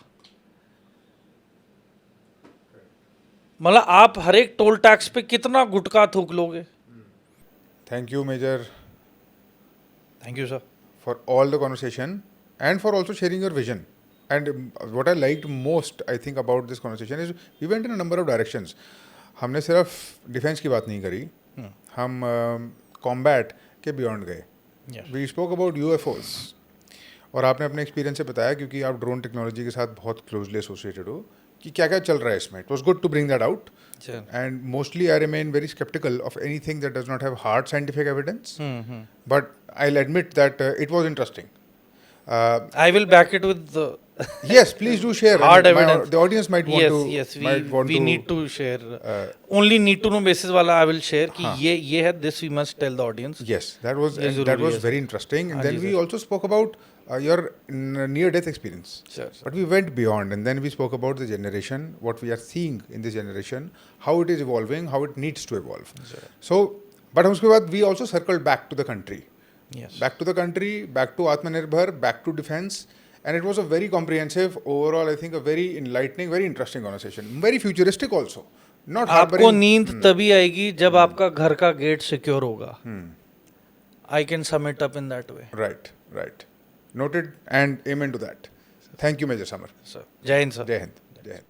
मतलब आप हर एक टोल टैक्स पे कितना गुटखा थूक लोगे? Thank you, Major, thank you sir. for all the conversation and for also sharing your vision. And what I liked most, I think, about this conversation is we went in a number of directions. हमने सिर्फ defence की बात नहीं करी, हम combat के beyond गए। We spoke about UFOs, और आपने अपने एक्सपीरियंस से बताया, क्योंकि आप ड्रोन टेक्नोलॉजी के साथ बहुत क्लोजली एसोसिएटेड हो, कि क्या क्या चल रहा है इसमें। It was good to bring that out, and mostly I remain very skeptical of anything that does not have hard scientific evidence, but I'll admit that it was interesting. I will back it with the Yes, please do share. hard I mean, evidence. the audience might want to. Yes, might want we to, need to share. Only need to know basis वाला I will share कि ये है, this we must tell the audience. Yes, that was ये and ज़रूरी that was है, very sir. interesting. And हाँ then ji, we sir. also spoke about your near-death experience. Sure, sir. But we went beyond, and then we spoke about the generation, what we are seeing in this generation, how it is evolving, how it needs to evolve. Sure. So, but उसके बाद we also circled back to the country. Yes. Back to the country, back to Atmanirbhar, back to defense. And it was a very comprehensive, overall, I think a very enlightening, very interesting conversation. Very futuristic also. Not आपको harboring. नींद तभी आएगी जब आपका घर का get secure होगा। I can sum it up in that way. Right, right. Noted and amen to that. Thank you, Major Samar. Sir. जय Hind sir. Jai Hind. Jai Hind.